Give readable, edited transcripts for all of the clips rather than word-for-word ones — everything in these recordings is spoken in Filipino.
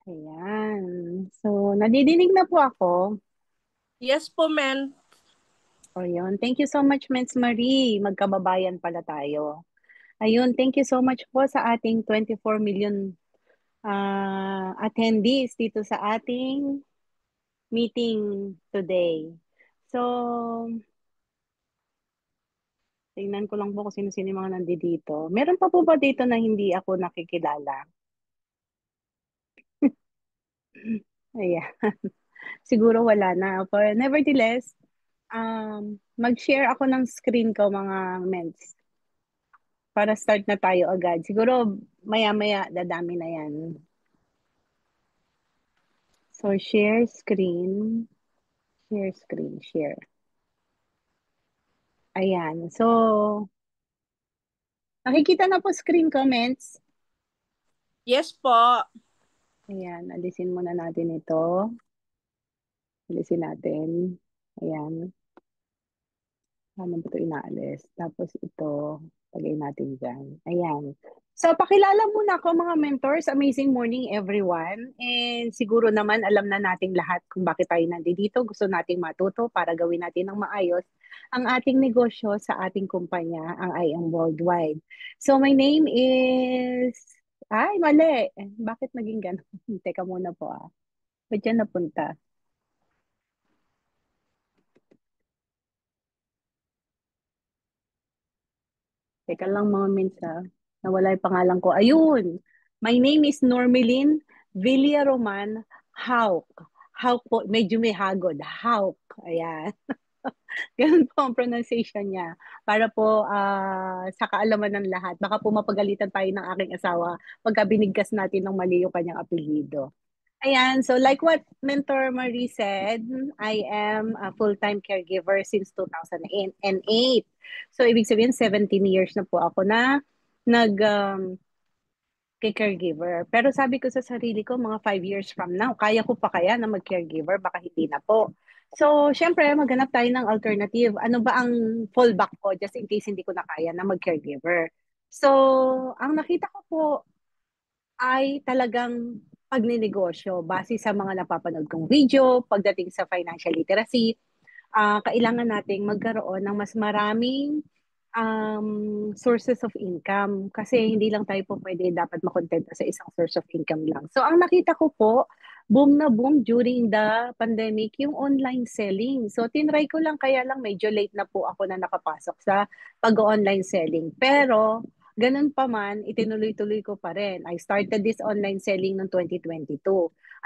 Ayan. So, nadidinig na po ako. Yes po, men. O yun. Thank you so much, Miss Marie. Magkababayan pala tayo. Ayun, thank you so much po sa ating 24 million attendees dito sa ating meeting today. So, tingnan ko lang po kung sino-sino yung mga nandito. Meron pa po ba dito na hindi ako nakikilala? Ayan. Siguro wala na. But nevertheless, mag-share ako ng screen ko mga mens para start na tayo agad. Siguro maya-maya dadami na yan. So share screen, share. Ayan. So, nakikita na po screen comments. Yes po. Ayan, alisin muna natin ito. Alisin natin. Ayan. Paano ba ito inaalis? Tapos ito, lagay natin dyan. Ayan. So, pakilala muna ako mga mentors. Amazing morning everyone. And siguro naman alam na nating lahat kung bakit tayo nandito. Gusto nating matuto para gawin natin ng maayos ang ating negosyo sa ating kumpanya, ang I Am Worldwide. So, my name is... Ay, mali. Bakit naging ganun? Teka muna po ah. Ba't yan napunta? Teka lang mga minsa. Nawala yung pangalan ko. Ayun! My name is Normelin Villaroman Hauk. Hauk po, medyo may hagod. Hauk. Ayan. Ganun po ang pronunciation niya. Para po sa kaalaman ng lahat. Baka po mapagalitan tayo ng aking asawa pagka binigkas natin ng mali yung kanyang apelyido. Ayan, so like what Mentor Marie said, I am a full-time caregiver since 2008. So ibig sabihin 17 years na po ako na nag caregiver. Pero sabi ko sa sarili ko, mga 5 years from now, kaya ko pa kaya na mag-caregiver? Baka hindi na po. So, syempre, maghanap tayo ng alternative. Ano ba ang fallback ko just in case hindi ko na kaya na mag-caregiver? So, ang nakita ko po ay talagang pagninegosyo base sa mga napapanood kong video pagdating sa financial literacy. Kailangan nating magkaroon ng mas maraming sources of income kasi hindi lang tayo po pwede dapat makontento sa isang source of income lang. So ang nakita ko po, boom na boom during the pandemic yung online selling. So tinry ko lang kaya lang medyo late na po ako na nakapasok sa pag-online selling. Pero ganun pa man, itinuloy-tuloy ko pa rin. I started this online selling noong 2022.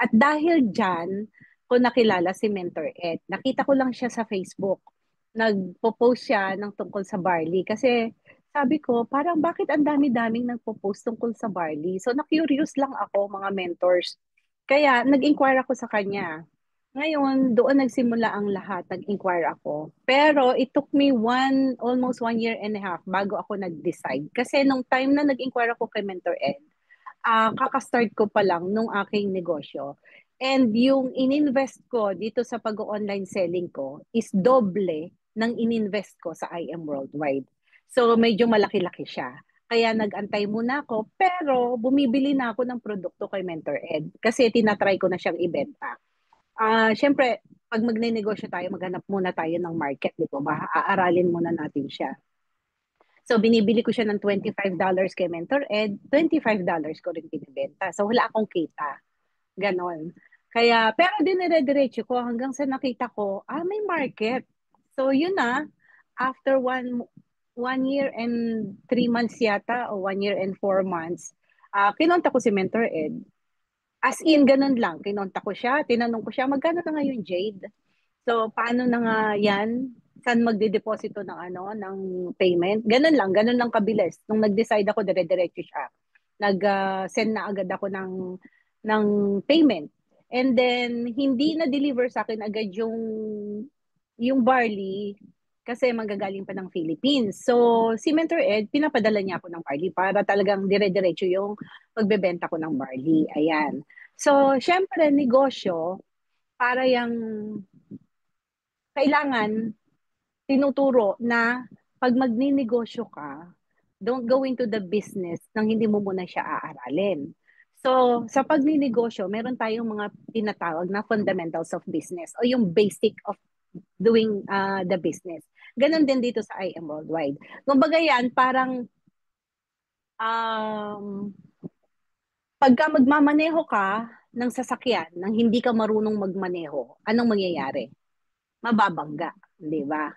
At dahil dyan, ko nakilala si Mentor Ed. Nakita ko lang siya sa Facebook. Nagpo-post siya ng tungkol sa barley. Kasi sabi ko, parang bakit ang dami-daming nagpo-post tungkol sa barley? So na-curious lang ako, mga mentors. Kaya nag-inquire ako sa kanya. Ngayon, doon nagsimula ang lahat. Nag-inquire ako. Pero it took me almost 1 year and a half bago ako nag-decide. Kasi nung time na nag-inquire ako kay Mentor Ed, kaka-start ko pa lang nung aking negosyo. And yung ininvest ko dito sa pag-online selling ko is doble ng ininvest ko sa I Am Worldwide. So medyo malaki-laki siya. Kaya nag-antay muna ako, pero bumibili na ako ng produkto kay Mentor Ed kasi tinatry ko na siyang ibenta. Siyempre, pag magne-negosyo tayo, maghanap muna tayo ng market, di ba? Aaralin muna natin siya. So, binibili ko siya ng $25 kay Mentor Ed, $25 ko rin binibenta. So, wala akong kita. Ganon. Kaya, pero dinire-diretso ko hanggang sa nakita ko, may market. So, yun na, after 1 year and 3 months yata, o 1 year and 4 months, kinonta ko si Mentor Ed. As in, ganun lang. Kinonta ko siya, tinanong ko siya, magkano na ngayon, Jade? So, paano na nga yan? Saan magde-deposito ng ng payment? Ganun lang kabilis. Nung nag-decide ako, dire-diretso siya. Nag-send na agad ako ng payment. And then, hindi na-deliver sa akin agad yung barley kasi manggagaling pa ng Philippines. So, si Mentor Ed, pinapadala niya ako ng barley para talagang dire-diretso yung pagbebenta ko ng barley. Ayan. So, syempre, negosyo, para yung kailangan tinuturo na pag magninegosyo ka, don't go into the business nang hindi mo muna siya aaralin. So, sa pagninegosyo, meron tayong mga tinatawag na fundamentals of business o yung basic of doing the business. Ganon din dito sa IM Worldwide. Kumbaga yan, parang um, pagka magmamaneho ka ng sasakyan nang hindi ka marunong magmaneho, anong mangyayari? Mababangga, di ba?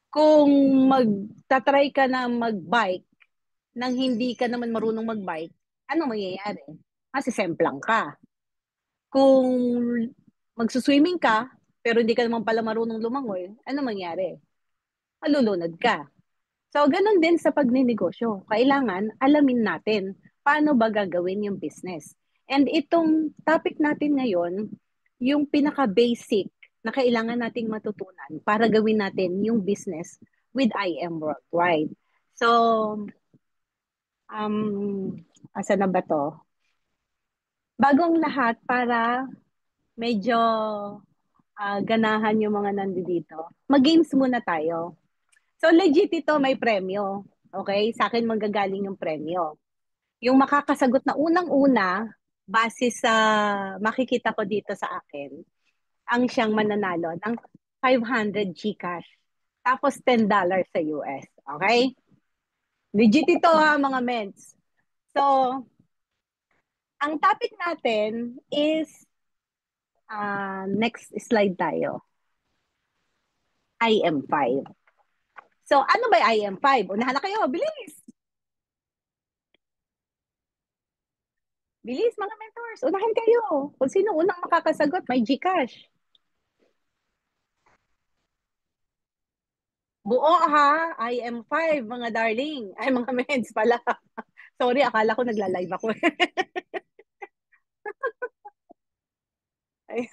Kung magtatry ka na magbike nang hindi ka naman marunong magbike, anong mangyayari? Masisemplang ka. Kung magsuswimming ka, pero hindi ka naman pala marunong lumangoy, ano mangyari? Malulunod ka. So, ganun din sa pagninegosyo. Kailangan alamin natin paano ba gagawin yung business. And itong topic natin ngayon, yung pinaka-basic na kailangan nating matutunan para gawin natin yung business with IM Worldwide. So, asa na ba to? Bagong lahat para medyo ganahan yung mga nandito. Mag-games muna tayo. So legit ito, may premyo. Okay? Sa akin manggagaling yung premyo. Yung makakasagot na unang-una, base sa makikita ko dito sa akin, ang siyang mananalo ng 500 GCash. Tapos $10 sa US. Okay? Legit ito ha, mga mens. So, ang topic natin is, next slide tayo, IM5. So, ano ba yung IM5? Unahan na kayo, bilis! Bilis, mga mentors. Unahan kayo. Kung sino unang makakasagot, may GCash. Buo ha, IM5, mga darling. Ay, mga mens pala. Sorry, akala ko nagla-live ako. Ay,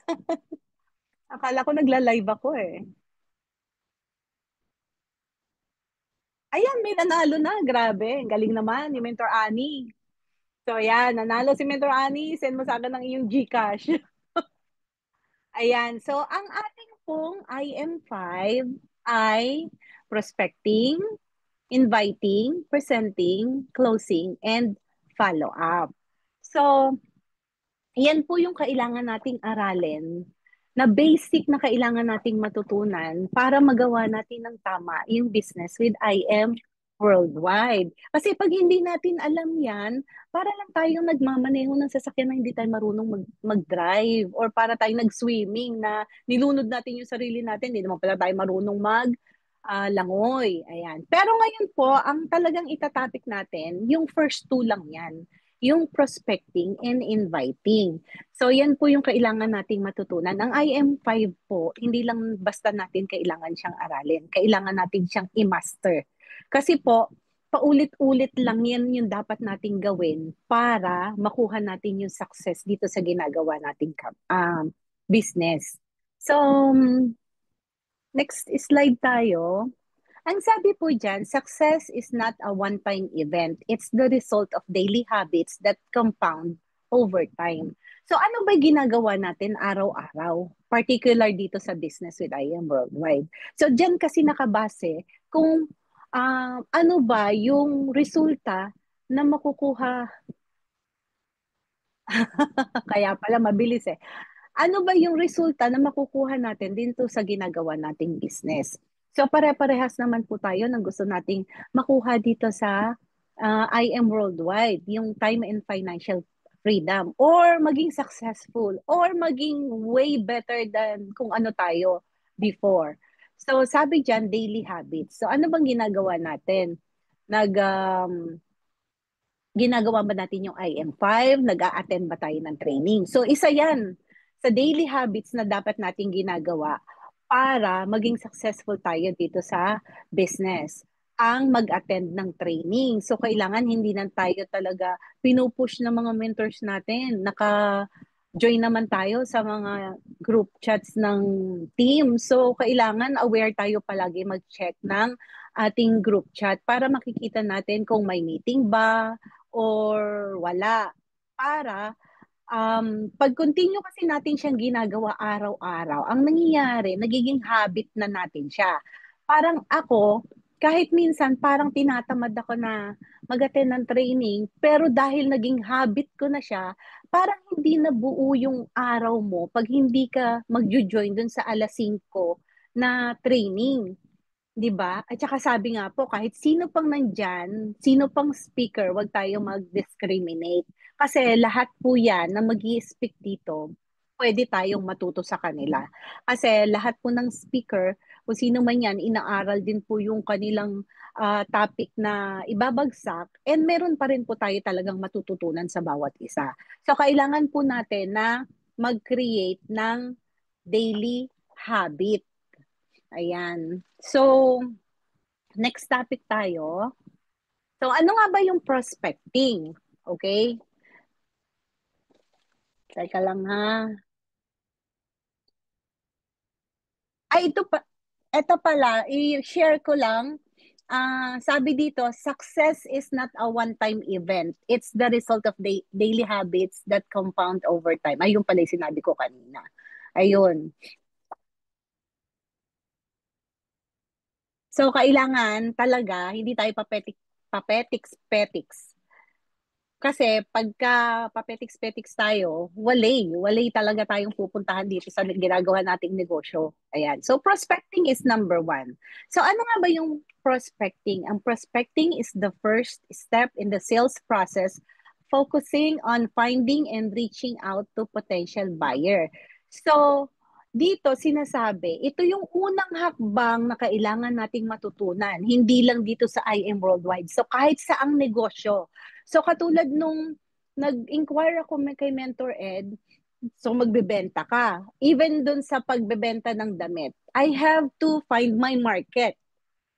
akala ko nagla-live ako eh. Ayan, may nanalo na. Grabe. Galing naman ni Mentor Ani. So, ayan, nanalo si Mentor Ani. Send mo sa akin ng iyong GCash. Ayan. So, ang ating pong IM5 ay prospecting, inviting, presenting, closing, and follow-up. So, yan po yung kailangan nating aralin na basic na kailangan nating matutunan para magawa natin ng tama yung business with IM Worldwide. Kasi pag hindi natin alam yan, para lang tayong nagmamaneho ng sasakyan na hindi tayo marunong mag-drive or para tayong nag-swimming na nilunod natin yung sarili natin, hindi naman pala tayo marunong langoy. Ayan. Pero ngayon po, ang talagang itatopic natin, yung first two lang yan, yung prospecting and inviting. So yan po yung kailangan nating matutunan. Ang IM5 po, hindi lang basta natin kailangan siyang aralin. Kailangan natin siyang i-master. Kasi po, paulit-ulit lang yan yung dapat nating gawin para makuha natin yung success dito sa ginagawa nating business. So, next slide tayo. Ang sabi po dyan, success is not a one-time event. It's the result of daily habits that compound over time. So ano ba ginagawa natin araw-araw? Particular dito sa business with IM Worldwide. So dyan kasi nakabase kung ano ba yung resulta na makukuha. Kaya pala mabilis eh. Ano ba yung resulta na makukuha natin dito sa ginagawa nating business? So pare-parehas naman po tayo ng gusto nating makuha dito sa IM Worldwide, yung time and financial freedom or maging successful or maging way better than kung ano tayo before. So sabi dyan, daily habits. So ano bang ginagawa natin? Ginagawa ba natin yung IM5? Nag-a-attend ba tayo ng training? So isa yan sa daily habits na dapat nating ginagawa para maging successful tayo dito sa business. Ang mag-attend ng training. So kailangan hindi na tayo talaga pinupush ng mga mentors natin. Join naman tayo sa mga group chats ng team. So kailangan aware tayo palagi mag-check ng ating group chat para makikita natin kung may meeting ba, or wala. Para pag continue kasi natin siyang ginagawa araw-araw, ang nangyayari, nagiging habit na natin siya. Parang ako, kahit minsan parang tinatamad ako na mag-attend ng training, pero dahil naging habit ko na siya, parang hindi na buo yung araw mo pag hindi ka magjo-join dun sa alas 5 na training. 'Di ba? At saka sabi nga po, kahit sino pang nandyan, sino pang speaker, wag tayo mag-discriminate. Kasi lahat po yan na mag speak dito, pwede tayong matuto sa kanila. Kasi lahat po ng speaker, kung sino man yan, inaaral din po yung kanilang topic na ibabagsak, and meron pa rin po tayo talagang matututunan sa bawat isa. So, kailangan po natin na mag-create ng daily habit. Ayan. So, next topic tayo. So, ano nga ba yung prospecting? Okay? Teka lang ha. Ay, ito pala, i-share ko lang. Sabi dito, success is not a one-time event. It's the result of daily habits that compound over time. Ayun pala yung sinabi ko kanina. Ayun. So, kailangan talaga, hindi tayo papetiks-petiks. Kasi pagka papetiks-petiks tayo, walay talaga tayong pupuntahan dito sa ginagawa nating negosyo. Ayan. So prospecting is number one. So ano nga ba yung prospecting? Ang prospecting is the first step in the sales process, focusing on finding and reaching out to potential buyer. So dito sinasabi, ito yung unang hakbang na kailangan nating matutunan, hindi lang dito sa IM Worldwide. So kahit saang negosyo. So katulad nung nag-inquire ako kay Mentor Ed, so magbebenta ka. Even dun sa pagbebenta ng damit, I have to find my market.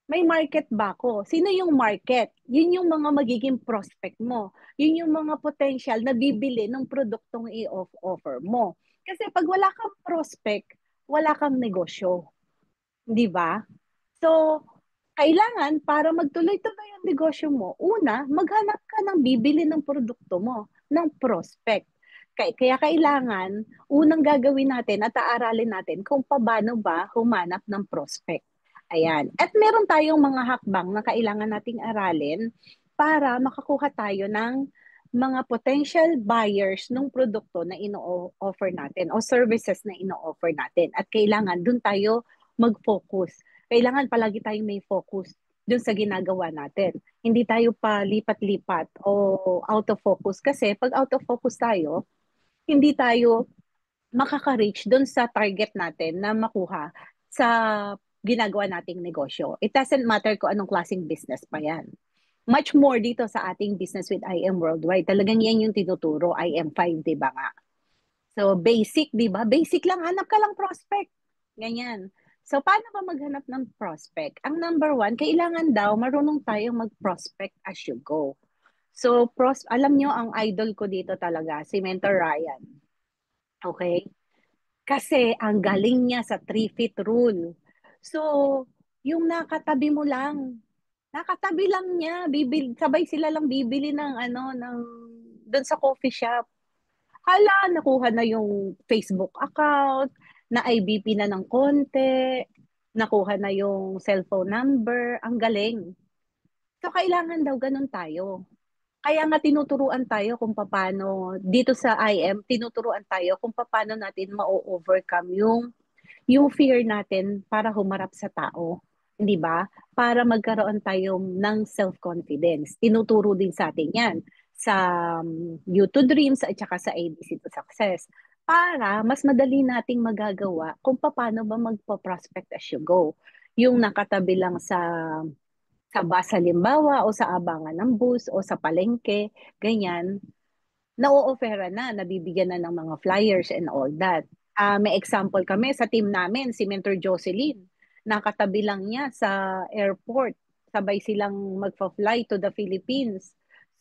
May market ba ako? Sino yung market? Yun yung mga magiging prospect mo. Yun yung mga potential na bibili ng produktong i-offer mo. Kasi pag wala kang prospect, wala kang negosyo. Di ba? So, kailangan para magtuloy-tuloy ang negosyo mo, una, maghanap ka ng bibili ng produkto mo, ng prospect. Kaya kailangan, unang gagawin natin at aaralin natin kung paano ba humanap ng prospect. Ayan. At meron tayong mga hakbang na kailangan nating aralin para makakuha tayo ng mga potential buyers ng produkto na ino-offer natin o services na ino-offer natin. At kailangan dun tayo mag-focus. Kailangan palagi tayong may focus dun sa ginagawa natin. Hindi tayo pa lipat-lipat o out of focus. Kasi pag out of focus tayo, hindi tayo makaka-reach dun sa target natin na makuha sa ginagawa nating negosyo. It doesn't matter kung anong klaseng business pa yan. Much more dito sa ating business with IM Worldwide. Talagang yan yung tinuturo, IM5, di ba nga? So, basic, di ba? Basic lang, hanap ka lang prospect. Ganyan. So, paano ba maghanap ng prospect? Ang number one, kailangan daw marunong tayong mag-prospect as you go. So, alam nyo, ang idol ko dito talaga, si Mentor Ryan. Okay? Kasi ang galing niya sa 3-feet rule. So, yung nakatabi mo lang, nakatabi lang niya, sabay sila lang bibili ng doon sa coffee shop. Hala, nakuha na yung Facebook account, na IBP na ng konti, nakuha na yung cellphone number, ang galing. So, kailangan daw ganun tayo. Kaya nga tinuturuan tayo kung paano, dito sa IM, tinuturuan tayo kung paano natin ma-overcome yung fear natin para humarap sa tao. Hindi ba? Para magkaroon tayo ng self-confidence. Tinuturo din sa atin yan sa You to Dreams at saka sa ABC to Success. Para mas madali nating magagawa kung paano ba magpa-prospect as you go. Yung nakatabi lang sa bus halimbawa o sa abangan ng bus o sa palengke, ganyan, na-o-offera na, nabibigyan na ng mga flyers and all that. May example kami sa team namin, si Mentor Jocelyn, nakatabi lang niya sa airport, sabay silang magfa-fly to the Philippines.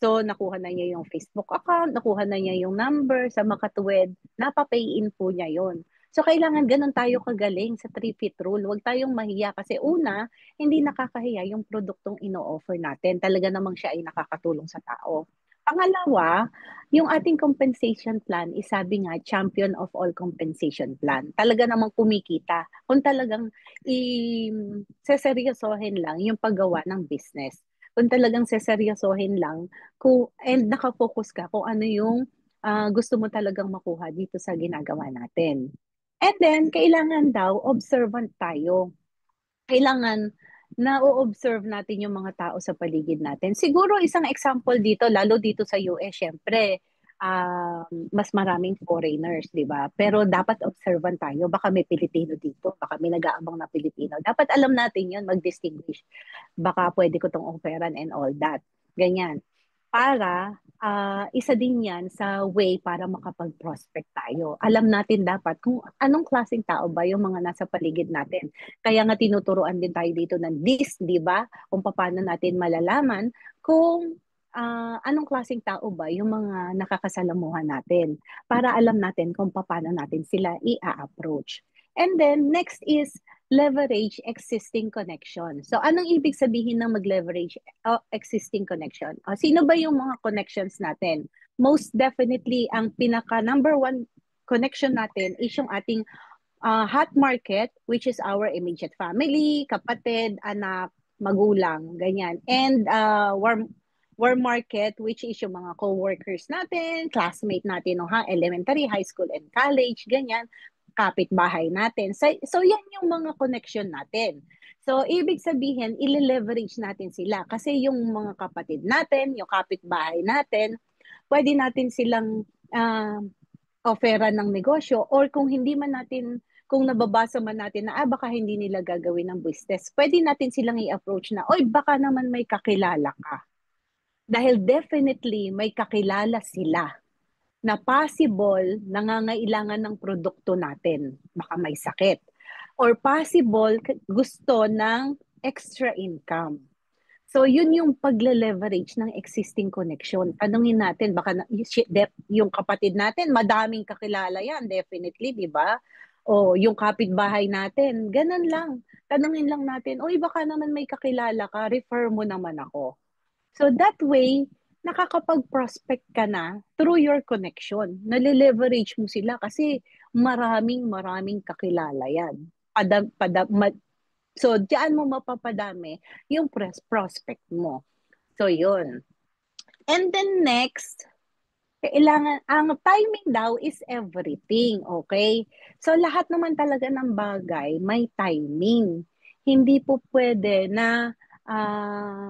So, nakuha na niya yung Facebook account, nakuha na niya yung number sa Makatuwid, napapay in po niya yon. So, kailangan ganun tayo kagaling sa 3-feet rule. Huwag tayong mahiya kasi una, hindi nakakahiya yung produktong ino-offer natin. Talaga namang siya ay nakakatulong sa tao. Pangalawa, yung ating compensation plan is sabi nga, champion of all compensation plan. Talaga namang kumikita. Kung talagang seseryosohin lang yung paggawa ng business. Kung talagang seseryosohin lang, and nakafocus ka kung ano yung gusto mo talagang makuha dito sa ginagawa natin. And then, kailangan daw, observant tayo. Kailangan na-observe natin yung mga tao sa paligid natin. Siguro isang example dito, lalo dito sa US, syempre, mas maraming foreigners, di ba? Pero dapat observant tayo. Baka may Pilipino dito, baka may nag-aabang na Pilipino. Dapat alam natin yun, mag-distinguish. Baka pwede ko tong offeran and all that. Ganyan. Para isa din yan sa way para makapag-prospect tayo. Alam natin dapat kung anong klaseng tao ba yung mga nasa paligid natin. Kaya nga tinuturuan din tayo dito ng this, di ba? Kung paano natin malalaman kung anong klaseng tao ba yung mga nakakasalamuhan natin para alam natin kung paano natin sila i-approach. And then next is leverage existing connection. So anong ibig sabihin ng mag-leverage existing connection? Sino ba yung mga connections natin? Most definitely, ang pinaka number one connection natin is yung ating hot market, which is our immediate family, kapatid, anak, magulang, ganyan. And warm market, which is yung mga co-workers natin, classmate natin no, elementary, high school, and college, ganyan, kapitbahay natin. So yan yung mga connection natin. So, ibig sabihin, ile-leverage natin sila. Kasi yung mga kapatid natin, yung kapitbahay natin, pwede natin silang offeran ng negosyo or kung hindi man natin kung nababasa man natin na baka hindi nila gagawin ng business, pwede natin silang i-approach na, oy, baka naman may kakilala ka. Dahil definitely may kakilala sila na possible nangangailangan ng produkto natin. Baka may sakit. Or possible gusto ng extra income. So, yun yung pagle-leverage ng existing connection. Tanungin natin, baka yung kapatid natin, madaming kakilala yan, definitely, di ba? O yung kapitbahay natin, ganun lang. Tanungin lang natin, oy, baka naman may kakilala ka, refer mo naman ako. So, that way, nakakapag-prospect ka na through your connection. Nale-leverage mo sila kasi maraming kakilala yan. So, diyan mo mapapadami yung prospect mo. So, yun. And then next, kailangan, ang timing daw is everything, okay? So, lahat naman talaga ng bagay may timing. Hindi po pwede na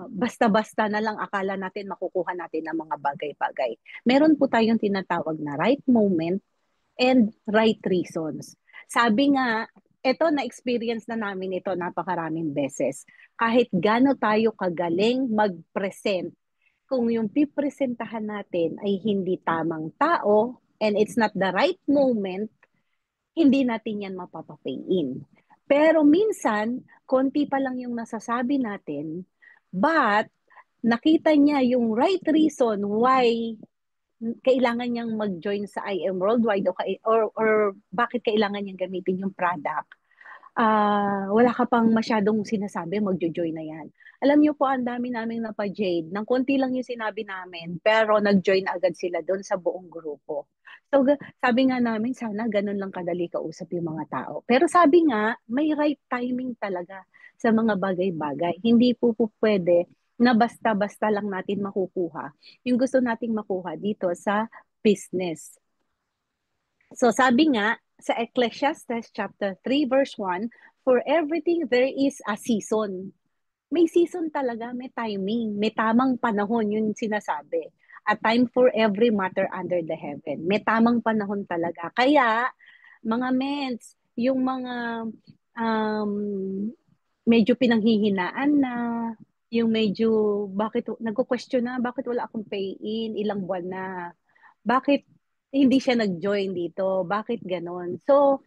basta-basta na lang akala natin makukuha natin ang mga bagay-bagay. Meron po tayong tinatawag na right moment and right reasons. Sabi nga, ito na-experience na namin ito napakaraming beses. Kahit gaano tayo kagaling mag-present, kung yung pipresentahan natin ay hindi tamang tao and it's not the right moment, hindi natin yan mapapapay-in. Pero minsan, konti pa lang yung nasasabi natin, but nakita niya yung right reason why kailangan niyang mag-join sa IM Worldwide or bakit kailangan niyang gamitin yung product, wala ka pang masyadong sinasabi, magjo-join na yan. Alam niyo po, ang dami naming napa-jade. Nang konti lang yung sinabi namin, pero nag-join agad sila doon sa buong grupo. So, sabi nga namin, sana ganun lang kadali kausap yung mga tao. Pero sabi nga, may right timing talaga sa mga bagay-bagay. Hindi po pwede na basta-basta lang natin makukuha yung gusto nating makuha dito sa business. So sabi nga sa Ecclesiastes chapter 3 verse 1, for everything there is a season. May season talaga, may timing, may tamang panahon yung sinasabi. A time for every matter under the heaven. May tamang panahon talaga. Kaya, mga mens, yung mga um, medyo pinanghihinaan na, yung medyo, bakit, nagko-question na, bakit wala akong pay-in, ilang buwan na, bakit hindi siya nag-join dito, bakit ganon. So,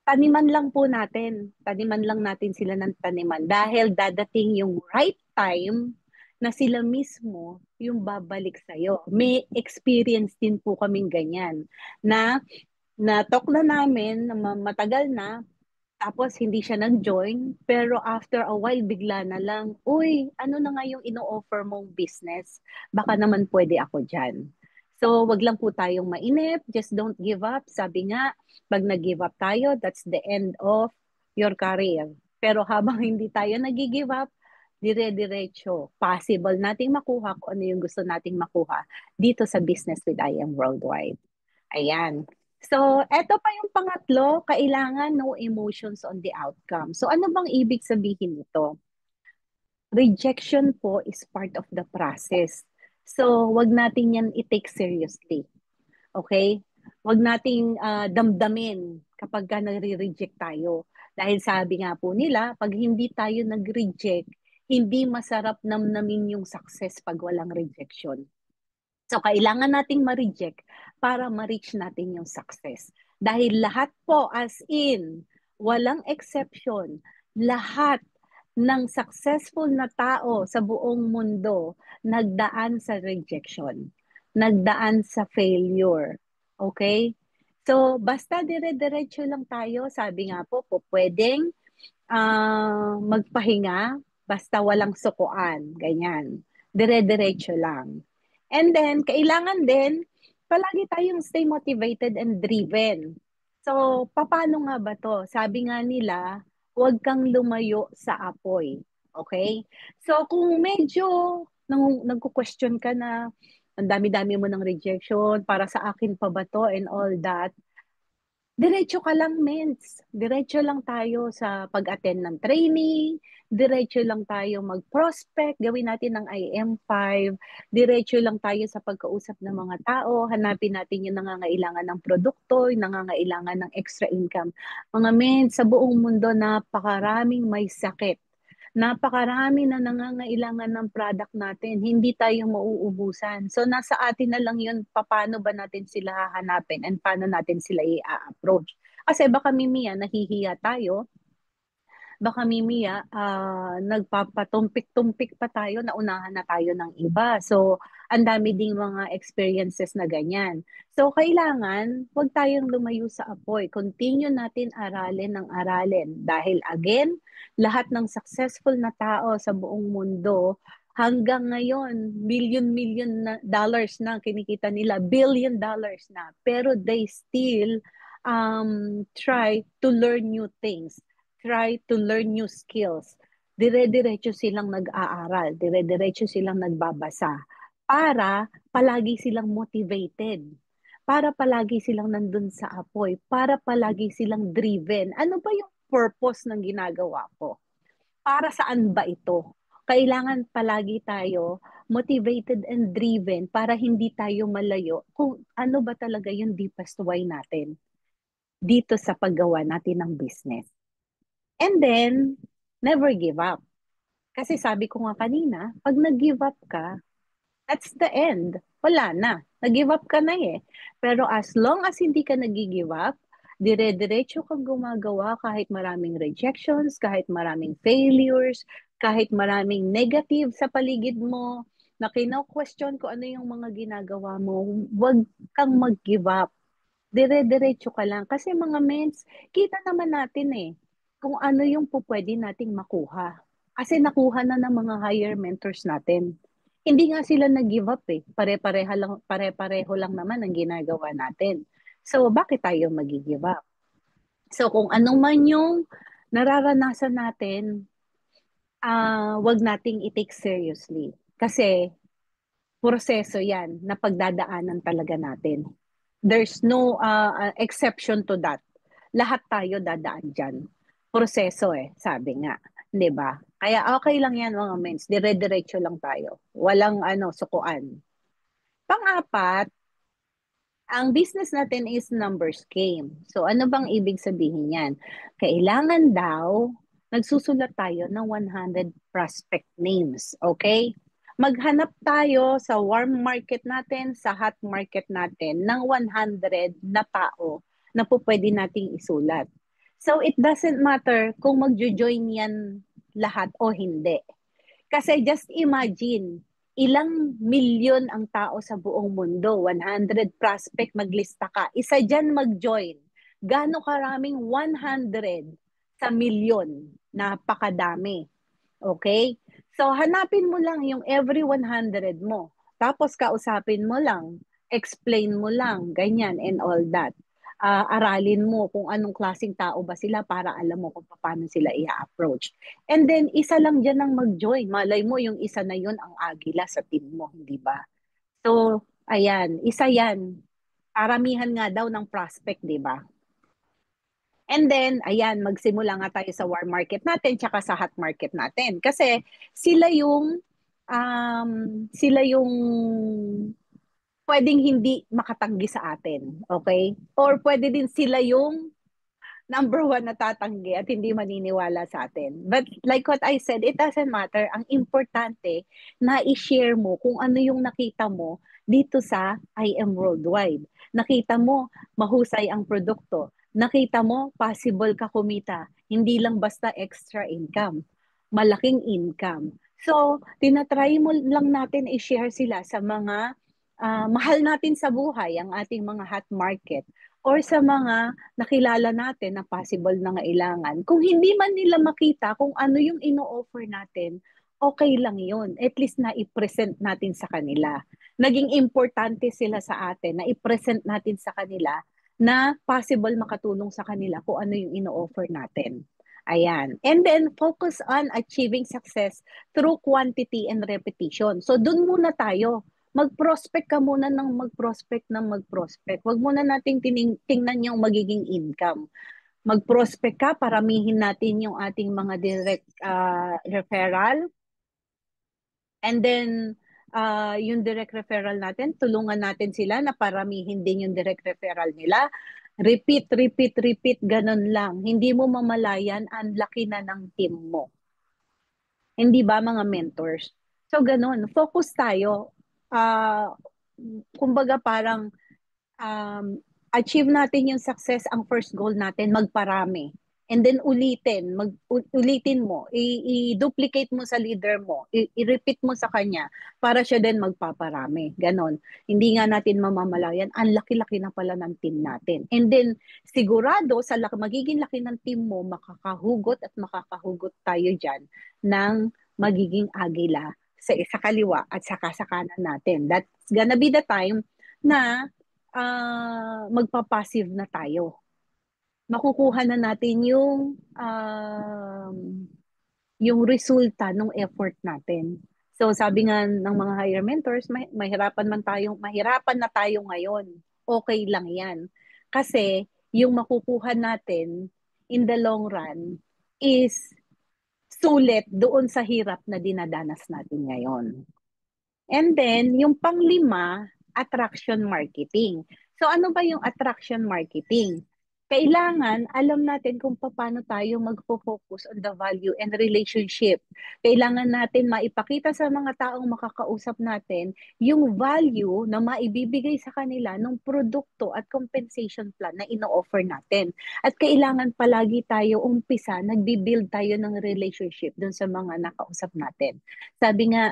taniman lang po natin, taniman lang natin sila ng taniman dahil dadating yung right time na sila mismo yung babalik sa'yo. May experience din po kaming ganyan na na-talk na namin na matagal na, Tapos hindi siya nag-join, pero after a while bigla na lang, uy, ano na nga yung ino-offer mong business? Baka naman pwede ako dyan. So, wag lang po tayong mainip, just don't give up. Sabi nga, pag nag-give up tayo, that's the end of your career. Pero habang hindi tayo nag-give up, dire-diretso, possible nating makuha kung ano yung gusto nating makuha dito sa Business with IM Worldwide. Ayan. So, eto pa yung pangatlo, kailangan no emotions on the outcome. So, ano bang ibig sabihin nito? Rejection po is part of the process. So, wag natin yan i-take seriously. Okay? Wag nating damdamin kapag ka nare-reject tayo. Dahil sabi nga po nila, pag hindi tayo nag-reject, hindi masarap namnamin yung success pag walang rejection. So, kailangan nating ma-reject para ma-reach natin yung success. Dahil lahat po, as in, walang exception, lahat ng successful na tao sa buong mundo nagdaan sa rejection, nagdaan sa failure. Okay? So, basta dire-diretso lang tayo, sabi nga po, pwedeng magpahinga, basta walang sukuan, ganyan. Dire-diretso lang. And then, kailangan din, palagi tayong stay motivated and driven. So, paano nga ba to? Sabi nga nila, huwag kang lumayo sa apoy. Okay? So, kung medyo nagko-question ka na, ang dami-dami mo ng rejection, para sa akin pa ba to and all that, diretso ka lang, mens. Diretso lang tayo sa pag-attend ng training, diretso lang tayo mag-prospect, gawin natin ng IM5, diretso lang tayo sa pagkausap ng mga tao, hanapin natin yung nangangailangan ng produkto, yung nangangailangan ng extra income. Mga mens, sa buong mundo, napakaraming may sakit. Napakarami na nangangailangan ng product natin. Hindi tayo mauubusan. So, nasa atin na lang yun, paano ba natin sila hahanapin and paano natin sila i-approach. Kasi baka mimiya, nahihiya tayo, baka mimiya, nagpapatumpik-tumpik pa tayo, naunahan na tayo ng iba. So, ang dami ding mga experiences na ganyan. So, kailangan, huwag tayong lumayo sa apoy. Continue natin aralin ng aralin. Dahil again, lahat ng successful na tao sa buong mundo, hanggang ngayon, million-million na dollars na kinikita nila, billion dollars na. Pero they still try to learn new things, try to learn new skills. Dire-diretso silang nag-aaral, dire-diretso silang nagbabasa para palagi silang motivated, para palagi silang nandun sa apoy, para palagi silang driven. Ano ba yung purpose ng ginagawa ko? Para saan ba ito? Kailangan palagi tayo motivated and driven para hindi tayo malayo kung ano ba talaga yung deepest why natin dito sa paggawa natin ng business. And then, never give up. Kasi sabi ko nga kanina, pag nag-give up ka, that's the end. Wala na. Nag-give up ka na eh. Pero as long as hindi ka nag-give up, dire-diretso kang gumagawa kahit maraming rejections, kahit maraming failures, kahit maraming negative sa paligid mo, na kino-question ko ano yung mga ginagawa mo, huwag kang mag-give up. Dire-diretso ka lang. Kasi mga mens, kita naman natin eh, kung ano yung pupwede nating makuha. Kasi nakuha na ng mga higher mentors natin. Hindi nga sila nag-give up eh. Pare-pareho lang naman ang ginagawa natin. So, bakit tayo mag-give up? So, kung anong man yung nararanasan natin, wag nating i-take seriously. Kasi, proseso yan na pagdadaanan talaga natin. There's no exception to that. Lahat tayo dadaan dyan. Proseso eh, sabi nga. 'Di ba? Kaya okay lang yan mga mens. Dire-diretso lang tayo. Walang sukuan. Pang-apat, ang business natin is numbers game. So ano bang ibig sabihin yan? Kailangan daw, nagsusulat tayo ng 100 prospect names. Okay? Maghanap tayo sa warm market natin, sa hot market natin ng 100 na tao na po pwede nating isulat. So it doesn't matter kung magjo-join yan lahat o hindi. Kasi just imagine, ilang milyon ang tao sa buong mundo, 100 prospect, maglista ka. Isa dyan mag-join. Gano'ng karaming 100 sa milyon. Napakadami. Okay? So, hanapin mo lang yung every 100 mo. Tapos, kausapin mo lang, explain mo lang, ganyan and all that. Aralin mo kung anong klaseng tao ba sila para alam mo kung paano sila i-approach. And then, isa lang dyan ang mag-join. Malay mo, yung isa na yun ang agila sa team mo, hindi ba? So, ayan, isa yan. Paramihan nga daw ng prospect, di ba? And then, ayan, magsimula nga tayo sa warm market natin tsaka sa hot market natin. Kasi sila yung pwedeng hindi makatanggi sa atin. Okay? Or pwede din sila yung number one na tatanggi at hindi maniniwala sa atin. But like what I said, it doesn't matter. Ang importante na i-share mo kung ano yung nakita mo dito sa I Am Worldwide. Nakita mo, mahusay ang produkto. Nakita mo, possible ka kumita. Hindi lang basta extra income. Malaking income. So, tinatry mo lang natin i-share sila sa mga mahal natin sa buhay, ang ating mga hot market or sa mga nakilala natin na possible na ngailangan. Kung hindi man nila makita kung ano yung ino-offer natin, okay lang yun. At least na i-present natin sa kanila. Naging importante sila sa atin na i-present natin sa kanila na possible makatulong sa kanila kung ano yung ino-offer natin. Ayan. And then, focus on achieving success through quantity and repetition. So, dun muna tayo mag-prospect ka muna ng mag-prospect. Huwag muna nating tingnan yung magiging income. Mag-prospect ka, paramihin natin yung ating mga direct referral. And then, yung direct referral natin, tulungan natin sila na paramihin din yung direct referral nila. Repeat, repeat, repeat, ganun lang. Hindi mo mamalayan, ang laki na ng team mo. Hindi ba mga mentors? So, ganun. Focus tayo. Kumbaga parang um, achieve natin yung success, ang first goal natin, magparami. And then ulitin mo, i-duplicate mo sa leader mo, i-repeat mo sa kanya para siya din magpaparami. Ganon. Hindi nga natin mamamalayan, ang laki-laki na pala ng team natin. And then, sigurado sa magiging laki ng team mo, makakahugot at makakahugot tayo dyan ng magiging agila sa kaliwa at saka sa kanan natin. That's gonna be the time na magpa-passive na tayo. Makukuha na natin yung resulta ng effort natin. So sabi nga ng mga higher mentors, mahirapan na tayo ngayon. Okay lang 'yan. Kasi yung makukuha natin in the long run is sulit doon sa hirap na dinadanas natin ngayon. And then, yung panglima, attraction marketing. So, ano ba yung attraction marketing? Kailangan alam natin kung paano tayo magpo-focus on the value and relationship. Kailangan natin maipakita sa mga taong makakausap natin yung value na maibibigay sa kanila ng produkto at compensation plan na ino-offer natin. At kailangan palagi tayo umpisa, nagbi-build tayo ng relationship dun sa mga nakausap natin. Sabi nga,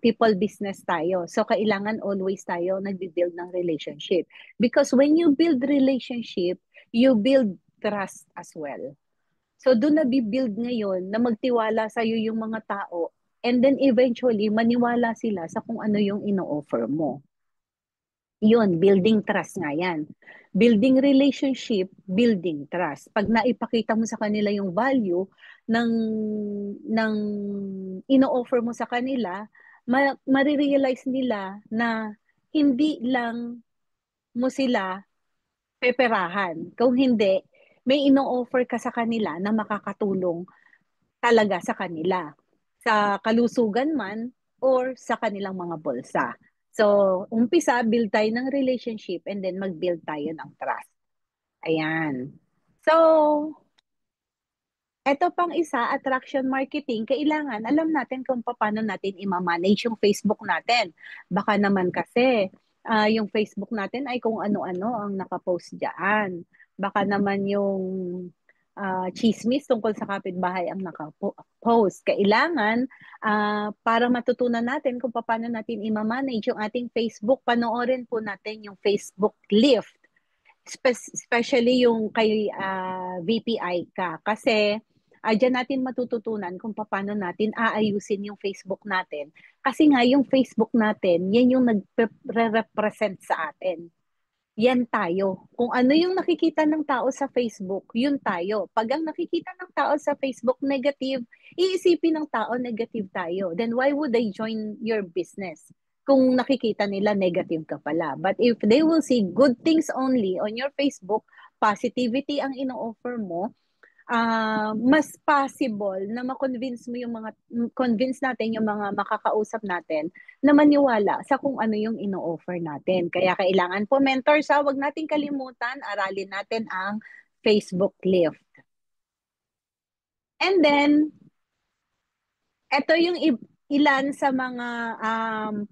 people business tayo. So, kailangan always tayo nagbi-build ng relationship. Because when you build relationship, you build trust as well. So, doon na-build ngayon na magtiwala sa'yo yung mga tao and then eventually, maniwala sila sa kung ano yung ino-offer mo. Yun, building trust nga yan. Building relationship, building trust. Pag naipakita mo sa kanila yung value ng ino-offer mo sa kanila, marirealize nila na hindi lang mo sila peperahan. Kung hindi, may ino-offer ka sa kanila na makakatulong talaga sa kanila. Sa kalusugan man or sa kanilang mga bulsa. So, umpisa, build tayo ng relationship and then mag-build tayo ng trust. Ayan. So, eto pang isa, attraction marketing, kailangan alam natin kung paano natin i-manage yung Facebook natin. Baka naman kasi yung Facebook natin ay kung ano-ano ang nakapost dyan. Baka naman yung chismis tungkol sa kapitbahay ang nakapost. Kailangan para matutunan natin kung paano natin i-manage yung ating Facebook, panoorin po natin yung Facebook Lift. especially yung kay VPI ka. Kasi diyan natin matututunan kung paano natin aayusin yung Facebook natin. Kasi nga yung Facebook natin, yan yung nagre-represent sa atin. Yan tayo. Kung ano yung nakikita ng tao sa Facebook, yun tayo. Pag ang nakikita ng tao sa Facebook negative, iisipin ng tao negative tayo. Then why would they join your business? Kung nakikita nila negative ka pala. But if they will see good things only on your Facebook, positivity ang ino-offer mo, mas possible na ma-convince mo yung convince natin yung mga makakausap natin na maniwala sa kung ano yung ino-offer natin. Kaya kailangan po mentors, wag nating kalimutan, aralin natin ang Facebook Lift. And then, ito yung ilan sa mga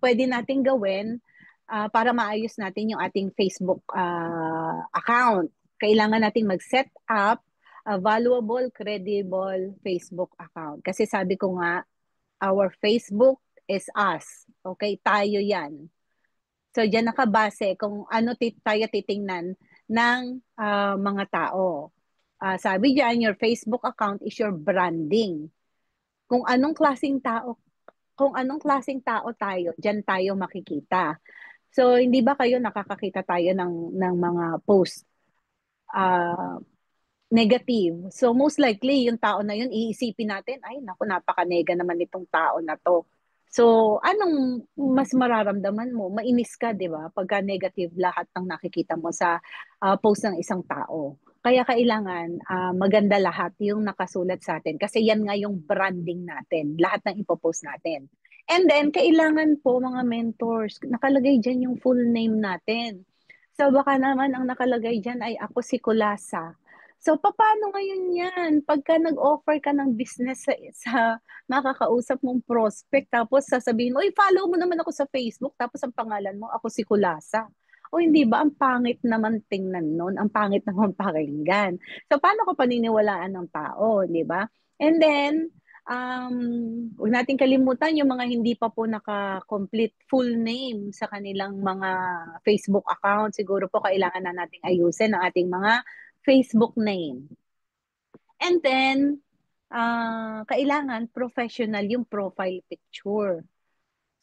pwede nating gawin para maayos natin yung ating Facebook account. Kailangan nating mag-set up a valuable, credible Facebook account. Kasi sabi ko nga, our Facebook is us. Okay? Tayo yan. So, dyan nakabase kung ano tayo titingnan ng mga tao. Sabi dyan, your Facebook account is your branding. Kung anong klaseng tao tayo, dyan tayo makikita. So, hindi ba kayo nakakakita tayo ng mga post negative? So, most likely, yung tao na yun, iisipin natin, ay, naku, napaka-nega naman itong tao na to. So, anong mas mararamdaman mo? Mainis ka, di ba? Pagka negative lahat ng nakikita mo sa post ng isang tao. Kaya kailangan maganda lahat yung nakasulat sa atin. Kasi yan nga yung branding natin. Lahat ng ipopost natin. And then, kailangan po mga mentors, nakalagay dyan yung full name natin. So, baka naman ang nakalagay dyan ay ako si Kulasa. So, paano ngayon yan? Pagka nag-offer ka ng business sa makakausap mong prospect, tapos sasabihin mo, follow mo naman ako sa Facebook, tapos ang pangalan mo, ako si Kulasa. O hindi ba, ang pangit naman tingnan nun, ang pangit naman pakinggan. So, paano ko paniniwalaan ng tao, di ba? And then, huwag natin kalimutan yung mga hindi pa po naka-complete full name sa kanilang mga Facebook account. Siguro po kailangan na nating ayusin ang ating mga Facebook name. And then, kailangan professional yung profile picture.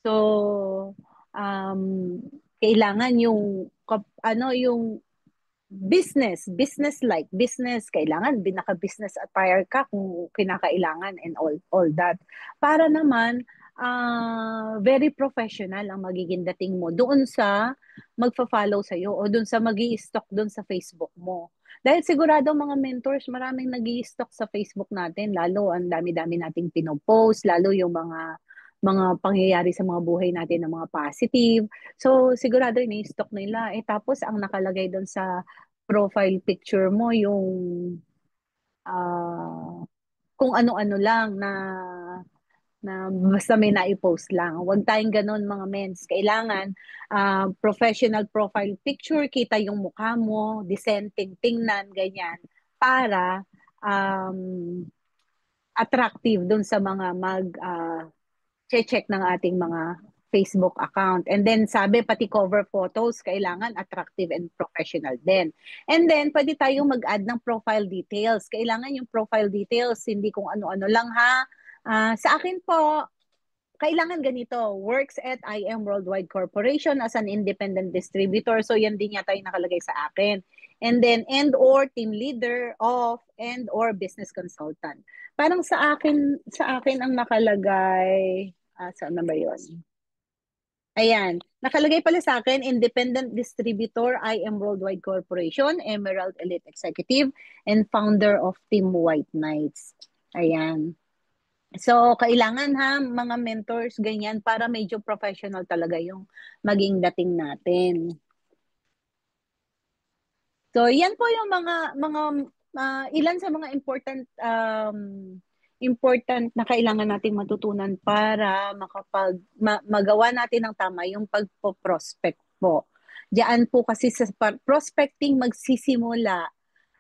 So, kailangan yung yung business, kailangan binaka-business attire ka kung kinakailangan and all that. Para naman, very professional ang magiging dating mo doon sa magfa-follow sa'yo o doon sa magi-stock doon sa Facebook mo. Dahil sigurado mga mentors, maraming nag-i-stock sa Facebook natin, lalo ang dami-dami nating pinopost, lalo yung mga pangyayari sa mga buhay natin ng mga positive. So, sigurado ini-stock nila. Tapos, ang nakalagay doon sa profile picture mo, yung kung ano-ano lang na basta may na-post lang. Huwag tayong ganun mga mens. Kailangan professional profile picture, kita yung mukha mo, dissenting, tingnan, ganyan, para attractive dun sa mga check ng ating mga Facebook account. And then sabi pati cover photos kailangan attractive and professional din. And then pwede tayong mag-add ng profile details. Kailangan yung profile details hindi kung ano-ano lang ha. Sa akin po kailangan ganito, works at IM Worldwide Corporation as an independent distributor. So yan din yata yung nakalagay sa akin. And then and/or team leader of and/or business consultant. Parang sa akin ang nakalagay, saan na ba yun? Ayan, nakalagay pala sa akin, independent distributor, IM Worldwide Corporation, Emerald Elite Executive, and founder of Team White Knights. Ayan. So, kailangan ha, mga mentors, ganyan, para medyo professional talaga yung maging dating natin. So, yan po yung ilan sa mga important na kailangan nating matutunan para magawa natin ng tama yung pagpo-prospect po. Diyan po kasi sa prospecting magsisimula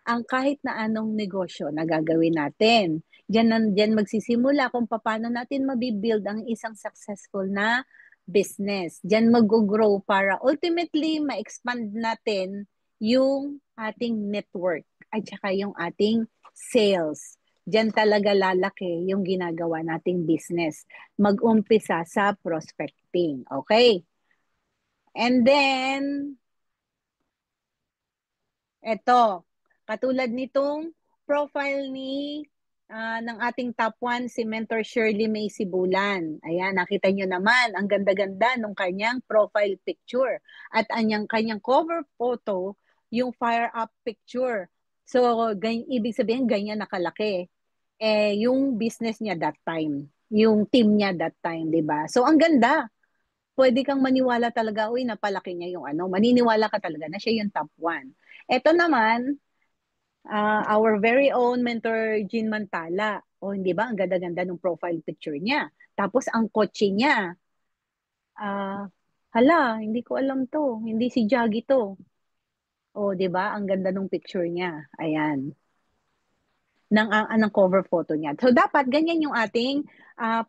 ang kahit na anong negosyo na gagawin natin. Diyan magsisimula kung paano natin mabibuild ang isang successful na business. Diyan mag-grow para ultimately ma-expand natin yung ating network at saka yung ating sales. Diyan talaga lalaki yung ginagawa nating business. Mag-umpisa sa prospecting. Okay? And then, eto, katulad nitong profile ng ating top 1, si Mentor Shirley May Sibulan. Ayan, nakita nyo naman, ang ganda-ganda ng kanyang profile picture. At kanyang cover photo, yung fire up picture. So, ibig sabihin, ganyan nakalaki. Yung business niya that time. Yung team niya that time, di ba? So, ang ganda. Pwede kang maniwala talaga, uy, napalaki niya yung ano. Maniniwala ka talaga na siya yung top 1. Ito naman, our very own mentor Jean Mantala. O hindi ba, ang ganda-ganda ng profile picture niya. Tapos ang kotse niya, ah, hala, hindi ko alam to. Hindi si Jaggy to. O, di ba? Ang ganda ng picture niya. Ayan. Ng cover photo niya. So, dapat ganyan yung ating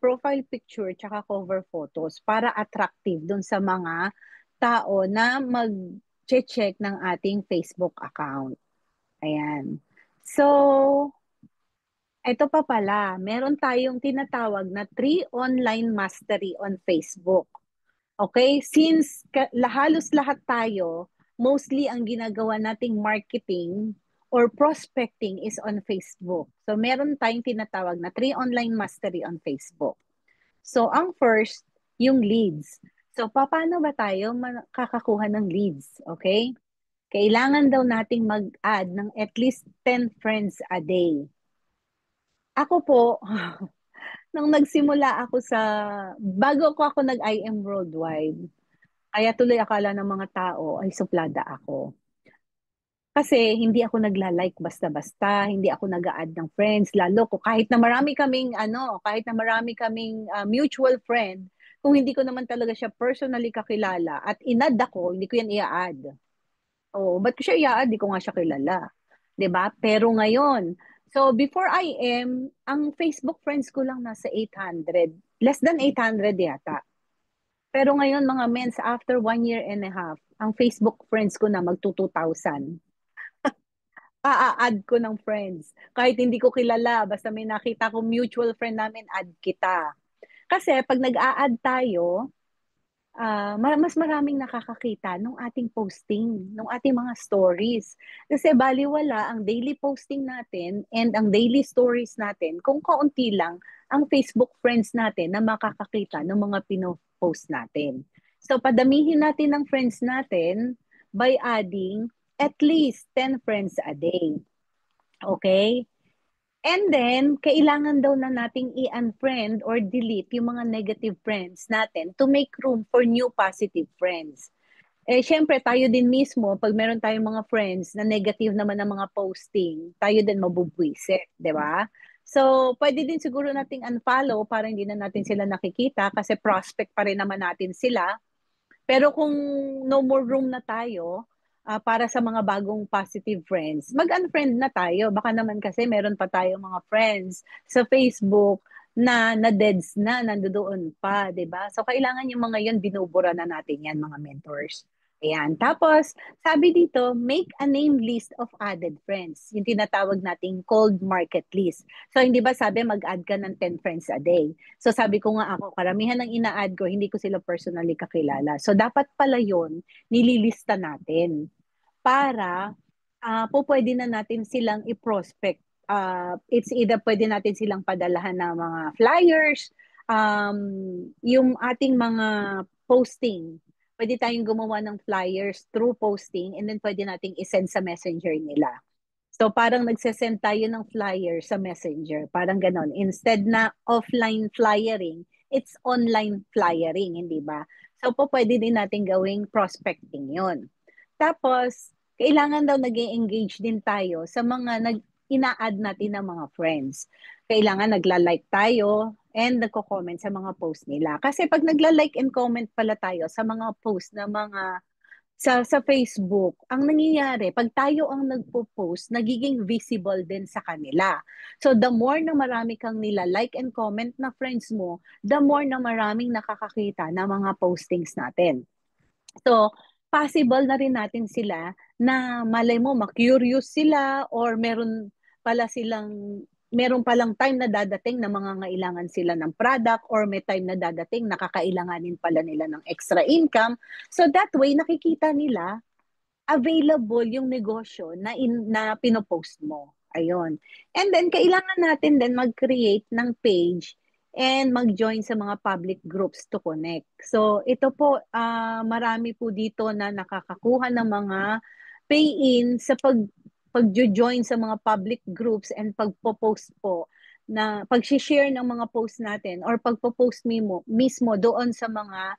profile picture tsaka cover photos para attractive dun sa mga tao na mag-check ng ating Facebook account. Ayan. So, ito pa pala, meron tayong tinatawag na 3 online mastery on Facebook. Okay? Since halos lahat tayo, mostly ang ginagawa nating marketing or prospecting is on Facebook. So, meron tayong tinatawag na 3 online mastery on Facebook. So, ang first, yung leads. So, paano ba tayo makakakuha ng leads? Okay? Kailangan daw nating mag-add ng at least 10 friends a day. Ako po, nung nagsimula ako bago ako nag-IM Worldwide, kaya tuloy akala ng mga tao ay suplada ako. Kasi hindi ako nagla-like basta-basta, hindi ako nag-a-add ng friends, lalo ko kahit na marami kaming mutual friend, kung hindi ko naman talaga siya personally kakilala at inad ako, hindi ko yan i-add. Oh, ba't ko siya i-add? Di ko nga siya kilala. 'Di ba? Pero ngayon, so before IM, ang Facebook friends ko lang nasa 800. Less than 800 yata. Pero ngayon mga mens, after 1 year and a half, ang Facebook friends ko na magto 2,000. A-add ko ng friends. Kahit hindi ko kilala, basta may nakita ko mutual friend namin, add kita. Kasi pag nag-a-add tayo, mas maraming nakakakita nung ating posting, nung ating mga stories. Kasi baliwala ang daily posting natin and ang daily stories natin kung kaunti lang ang Facebook friends natin na makakakita ng mga pinopost natin. So padamihin natin ang friends natin by adding at least 10 friends a day. Okay? And then, kailangan daw na nating i-unfriend or delete yung mga negative friends natin to make room for new positive friends. Syempre, tayo din mismo, pag meron tayong mga friends na negative naman ang mga posting, tayo din mabubwisit, di ba? So, pwede din siguro nating unfollow para hindi na natin sila nakikita kasi prospect pa rin naman natin sila. Pero kung no more room na tayo para sa mga bagong positive friends, mag-unfriend na tayo. Baka naman kasi meron pa tayo mga friends sa Facebook na deads na, nandoon pa, 'di ba? So kailangan yung mga 'yon binubura na natin 'yan, mga mentors. Ayan. Tapos, sabi dito, make a name list of added friends. Yung tinatawag nating cold market list. So, hindi ba sabi mag-add ka ng 10 friends a day? So, sabi ko nga ako, karamihan ng ina-add ko, hindi ko sila personally kakilala. So, dapat pala yun, nililista natin para po pwede na natin silang i-prospect. It's either pwede natin silang padalahan ng mga flyers, yung ating mga posting. Pwede tayong gumawa ng flyers through posting and then pwede nating isend sa messenger nila. So parang nagsesend tayo ng flyer sa messenger. Parang ganon. Instead na offline flyering, it's online flyering, hindi ba? So po pwede din natin gawing prospecting yon. Tapos, kailangan daw nag engage din tayo sa mga ina-add natin ng mga friends. Kailangan nagla-like tayo and nagko-comment sa mga post nila. Kasi pag nagla-like and comment pala tayo sa mga post na mga sa Facebook, ang nangyayari, pag tayo ang nagpo-post, nagiging visible din sa kanila. So the more na marami kang nila like and comment na friends mo, the more na maraming nakakakita ng mga postings natin. So, possible na rin natin sila na malay mo, ma-curious sila or meron palang time na dadating na mangangailangan sila ng product or may time na dadating na kakailanganin pala nila ng extra income. So that way, nakikita nila available yung negosyo na pinopost mo. Ayun. And then, kailangan natin din mag-create ng page and mag-join sa mga public groups to connect. So, ito po, marami po dito na nakakakuha ng mga pay-in sa pag-join sa mga public groups and pagpo-post po na pag-share ng mga post natin or pagpo-post mismo doon sa mga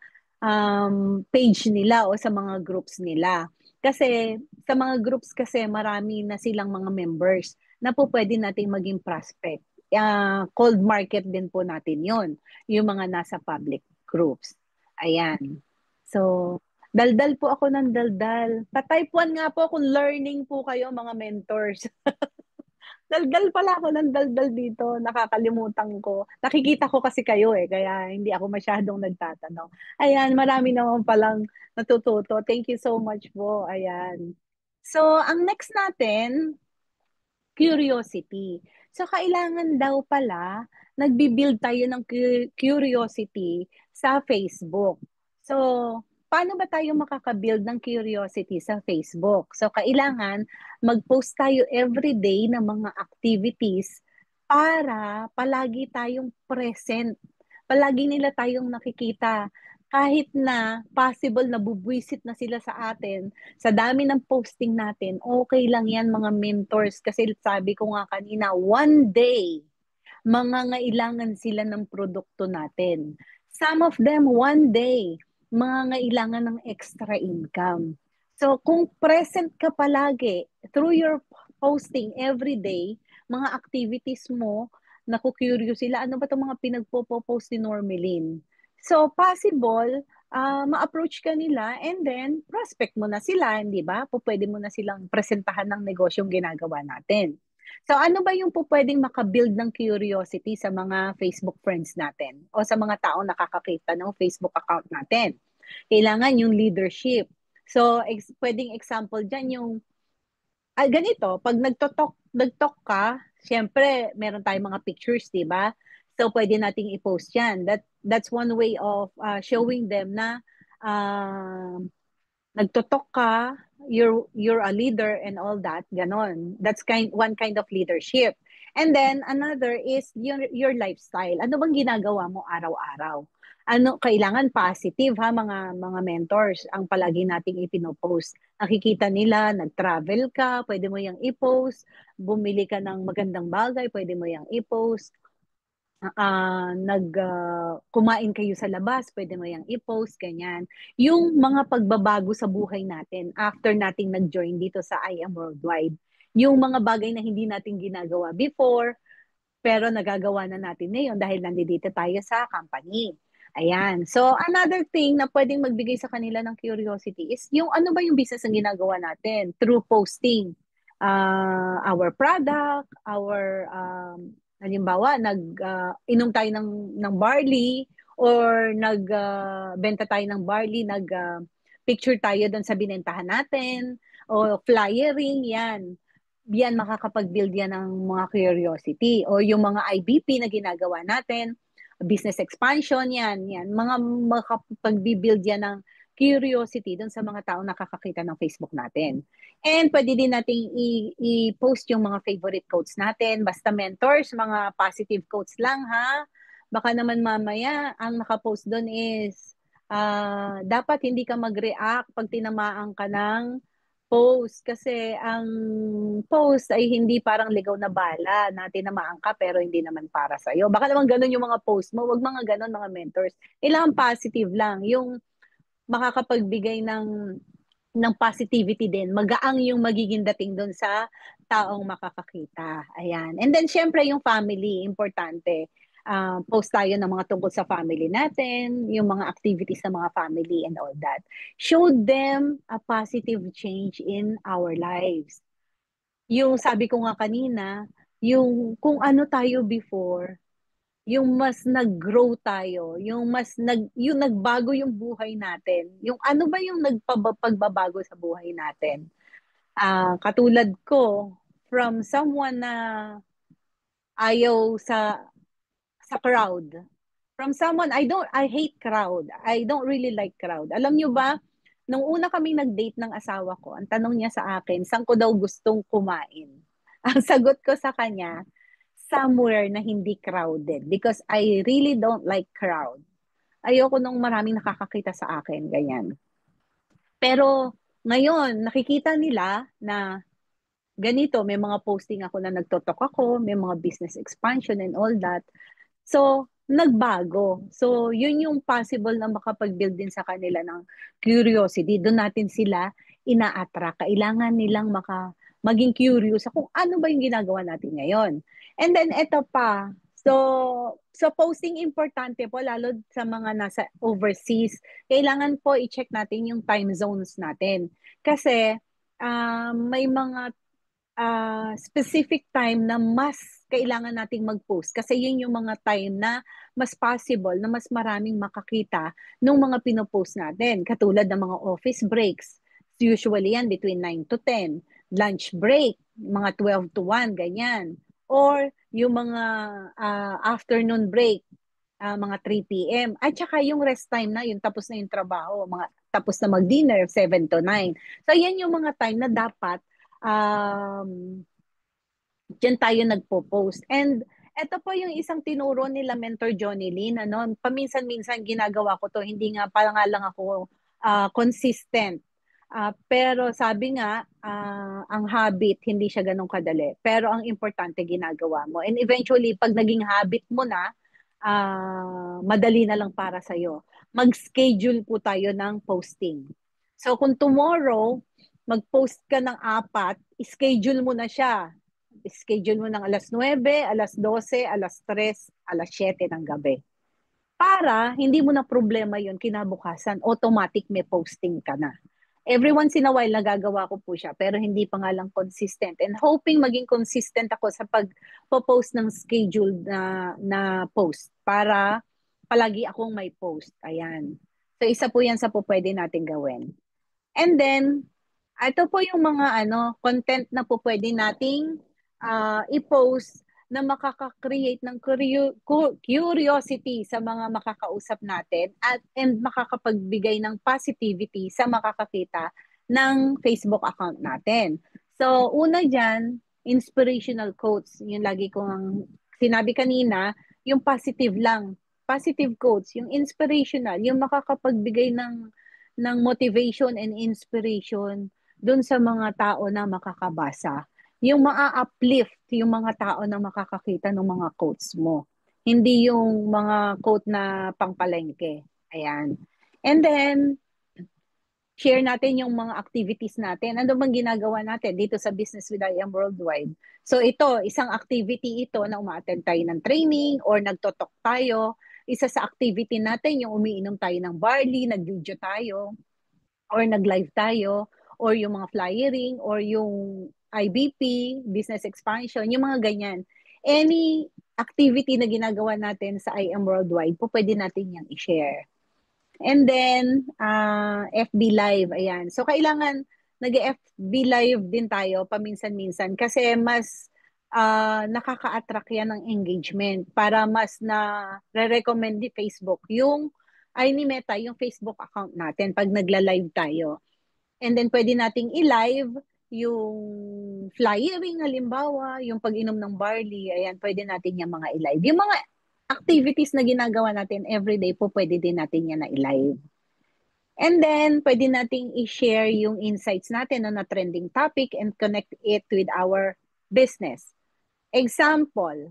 page nila o sa mga groups nila. Kasi sa mga groups kasi marami na silang mga members na po pwede nating maging prospect. Cold market din po natin yon, yung mga nasa public groups. Ayan. So, daldal po ako ng daldal. Pa-type 1 nga po kung learning po kayo mga mentors. Daldal pala ako ng daldal dito. Nakakalimutan ko. Nakikita ko kasi kayo kaya hindi ako masyadong nagtatanong. Ayan, marami naman palang natututo. Thank you so much po. Ayan. So, ang next natin, curiosity. So, kailangan daw pala, nagbi-build tayo ng curiosity sa Facebook. So, paano ba tayo makaka-build ng curiosity sa Facebook? So, kailangan mag-post tayo everyday ng mga activities para palagi tayong present. Palagi nila tayong nakikita. Kahit na possible na bubwisit na sila sa atin, sa dami ng posting natin, okay lang yan mga mentors. Kasi sabi ko nga kanina, one day, mangangailangan sila ng produkto natin. Some of them, one day, mangangailangan ng extra income. So, kung present ka palagi through your posting every day, mga activities mo, naku-curious sila, ano ba itong mga pinagpo-post ni Normelin? So, possible, ma-approach ka nila and then prospect mo na sila, hindi ba? Pwede mo na silang presentahan ng negosyong ginagawa natin. So ano ba yung po pwedeng makabuild ng curiosity sa mga Facebook friends natin o sa mga taong nakakakita ng Facebook account natin? Kailangan yung leadership. So pwedeng example dyan yung ganito, pag nagtalk ka, syempre meron tayong mga pictures, di ba? So pwede nating i-post yan. That's one way of showing them na uh, nagtotok ka, you're a leader and all that, ganon. That's one kind of leadership. And then another is your lifestyle. Ano bang ginagawa mo araw-araw? Ano kailangan positive ha mga mentors ang palagi nating ipinopost. Nakikita nila nag-travel ka, pwede mo yang i-post, bumili ka ng magandang bagay, pwede mo yang i-post, kumain kayo sa labas, pwede mo yang i-post, ganyan. Yung mga pagbabago sa buhay natin after nating nag-join dito sa I Am Worldwide. Yung mga bagay na hindi natin ginagawa before, pero nagagawa na natin ngayon dahil nandito tayo sa company. Ayan. So, another thing na pwedeng magbigay sa kanila ng curiosity is yung ano ba yung business ang ginagawa natin through posting our product, halimbawa, inom tayo ng barley or benta tayo ng barley, picture tayo doon sa binentahan natin o flyering, yan. Yan, makakapag-build yan ng mga curiosity o yung mga IBP na ginagawa natin, business expansion, yan. Mga makakapag-build yan ng curiosity doon sa mga taong nakakakita ng Facebook natin. And pwede din nating i-post yung mga favorite quotes natin. Basta mentors, mga positive quotes lang ha. Baka naman mamaya, ang nakapost doon is, dapat hindi ka mag-react pag tinamaan ka ng post. Kasi ang post ay hindi parang ligaw na bala na tinamaan ka pero hindi naman para sa'yo. Baka naman ganun yung mga post mo. Huwag mga ganun mga mentors. Kailangan positive lang. Yung makakapagbigay ng positivity din. Magaang yung magiging dating doon sa taong makakakita. Ayan. And then, syempre, yung family, importante. Post tayo ng mga tungkol sa family natin, yung mga activities ng mga family and all that. Show them a positive change in our lives. Yung sabi ko nga kanina, yung kung ano tayo before, yung mas nag-grow tayo, yung nagbago yung buhay natin. Yung ano ba yung pagbabago sa buhay natin? Katulad ko, from someone na ayaw sa crowd. From someone, I hate crowd. I don't really like crowd. Alam nyo ba, nung una kaming nag-date ng asawa ko, ang tanong niya sa akin, saan ko daw gustong kumain? Ang sagot ko sa kanya, somewhere na hindi crowded because I really don't like crowd. Ayoko nung maraming nakakakita sa akin, ganyan. Pero ngayon, nakikita nila na ganito, may mga posting ako na nagtotok ako, may mga business expansion and all that. So, nagbago. So, yun yung possible na makapag-build din sa kanila ng curiosity. Doon natin sila ina-attract. Kailangan nilang maging curious sa kung ano ba yung ginagawa natin ngayon. And then, eto pa. So posting importante po, lalo sa mga nasa overseas. Kailangan po i-check natin yung time zones natin. Kasi, may mga specific time na mas kailangan nating mag-post kasi yun yung mga time na mas possible na mas maraming makakita ng mga pinopost natin. Katulad ng mga office breaks. Usually yan between 9 to 10. Lunch break, mga 12 to 1, ganyan. Or yung mga afternoon break, mga 3 p.m. At saka yung rest time na, yung tapos na yung trabaho, mga tapos na mag-dinner, 7 to 9. So yan yung mga time na dapat diyan tayo nagpo-post. And ito po yung isang tinuro nila Mentor Johnny Lynn. Ano? Paminsan-minsan ginagawa ko to. Hindi nga, parang nga lang ako consistent. Pero sabi nga, ang habit, hindi siya ganun kadali. Pero ang importante, ginagawa mo. And eventually, pag naging habit mo na, madali na lang para sa'yo. Mag-schedule po tayo ng posting. So kung tomorrow, mag-post ka ng 4, schedule mo na siya. Schedule mo ng alas 9, alas 12, alas 3, alas 7 ng gabi. Para hindi mo na problema yon kinabukasan, automatic may posting ka na. Every once in a while, nagagawa ko po siya, pero hindi pa nga lang consistent. And hoping maging consistent ako sa pag-post ng scheduled na post para palagi akong may post. Ayan. So, isa po yan sa po pwede natin gawin. And then, ito po yung mga content na po pwede nating i-post na makaka-create ng curiosity sa mga makakausap natin and makakapagbigay ng positivity sa makakakita ng Facebook account natin. So, una dyan, inspirational quotes. Yung lagi kong sinabi kanina, yung positive lang. Positive quotes, yung inspirational, yung makakapagbigay ng motivation and inspiration dun sa mga tao na makakabasa. Yung maa-uplift yung mga tao na makakakita ng mga quotes mo. Hindi yung mga quote na pangpalengke. Ayan. And then, share natin yung mga activities natin. Ano bang ginagawa natin dito sa Business with I Am Worldwide? So ito, isang activity ito na umaattend tayo ng training or nagtotok tayo. Isa sa activity natin yung umiinom tayo ng barley, nag-video tayo, or nag-live tayo, or yung mga flyering, or yung IBP, business expansion, yung mga ganyan. Any activity na ginagawa natin sa I Am Worldwide, po pwede natin yung i-share. And then, FB Live, ayan. So, kailangan nag-FB Live din tayo paminsan-minsan kasi mas nakaka-attract yan ng engagement para mas na re-recommend ni Facebook ni Meta, yung Facebook account natin pag nagla-live tayo. And then, pwede nating i-live yung flyering, halimbawa, yung pag-inom ng barley, ayan, pwede natin yung mga i-live. Yung mga activities na ginagawa natin everyday po, pwede din natin yan na i-live. And then, pwede nating i-share yung insights natin na trending topic and connect it with our business. Example,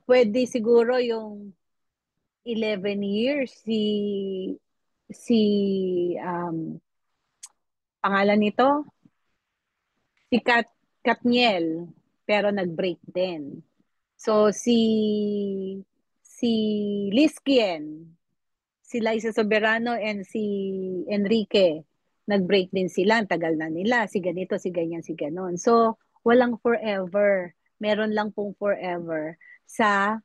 pwede siguro yung 11 years si pangalan nito, si Katniel, pero nag-break din. So, si Liskien, si Liza Soberano and si Enrique, nag-break din sila, ang tagal na nila, si ganito, si ganyan, si ganon. So, walang forever. Meron lang pong forever. sa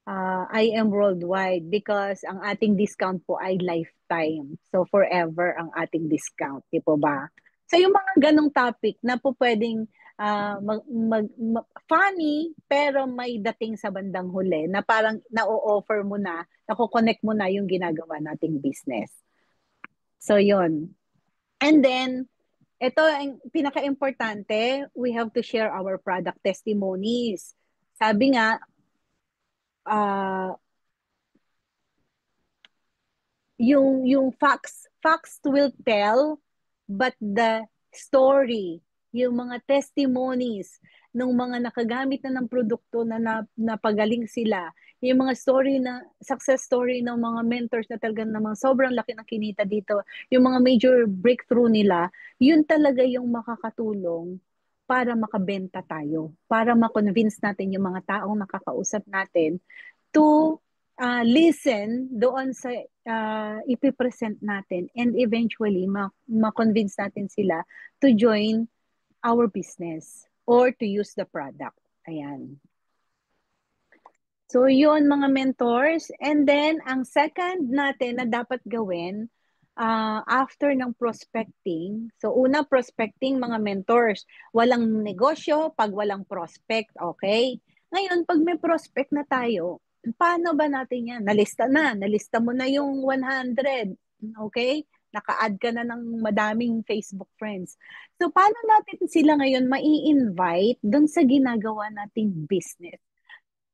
I am worldwide because ang ating discount po ay lifetime. So forever ang ating discount, di po ba? So yung mga ganong topic na po pwedeng funny pero may dating sa bandang huli na parang na-offer mo na, nako-connect mo na yung ginagawa nating business. So yun. And then, ito ang pinaka-importante, we have to share our product testimonies. Sabi nga, yung facts will tell, but the story, yung mga testimonies ng mga nakagamit na ng produkto na napagaling sila, yung mga story na success story ng mga mentors na talagang namang sobrang laki ng kinita dito, yung mga major breakthrough nila, yun talaga yung makakatulong para makabenta tayo, para ma-convince natin yung mga taong nakakausap natin to listen doon sa ipipresent natin and eventually ma-convince natin sila to join our business or to use the product. Ayan. So yun mga mentors. And then ang second natin na dapat gawin after ng prospecting. So una prospecting mga mentors. Walang negosyo pag walang prospect, okay? Ngayon pag may prospect na tayo, paano ba natin yan? Nalista mo na yung 100, okay? Naka-add ka na ng madaming Facebook friends. So paano natin sila ngayon mai-invite doon sa ginagawa nating business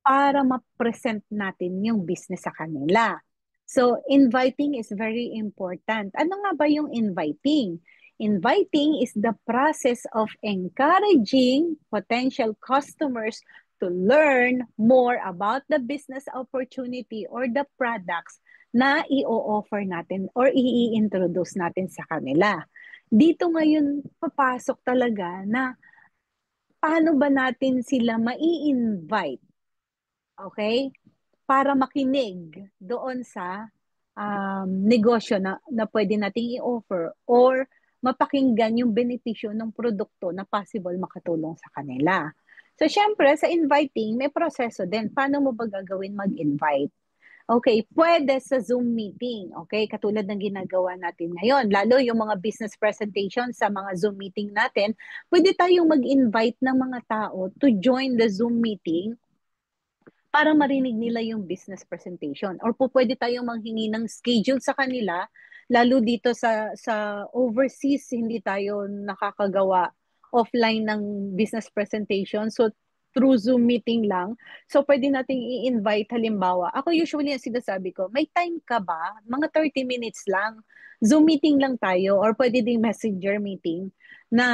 para ma-present natin yung business sa kanila? So, inviting is very important. Ano nga ba yung inviting? Inviting is the process of encouraging potential customers to learn more about the business opportunity or the products na i-offer natin or i-introduce natin sa kanila. Dito ngayon papasok talaga na paano ba natin sila mai-invite, okay? Para makinig doon sa negosyo na pwede nating i-offer or mapakinggan yung benepisyo ng produkto na possible makatulong sa kanila. So, syempre, sa inviting, may proseso din. Paano mo ba gagawin mag-invite? Okay, pwede sa Zoom meeting. Okay, katulad ng ginagawa natin ngayon. Lalo yung mga business presentation sa mga Zoom meeting natin, pwede tayong mag-invite ng mga tao to join the Zoom meeting para marinig nila yung business presentation. Or po pwede tayong manghingi ng schedule sa kanila, lalo dito sa overseas, hindi tayo nakakagawa offline ng business presentation. So, through Zoom meeting lang. So, pwede nating i-invite halimbawa. Ako usually ang sinasabi ko, may time ka ba? Mga 30 minutes lang. Zoom meeting lang tayo or pwede ding messenger meeting na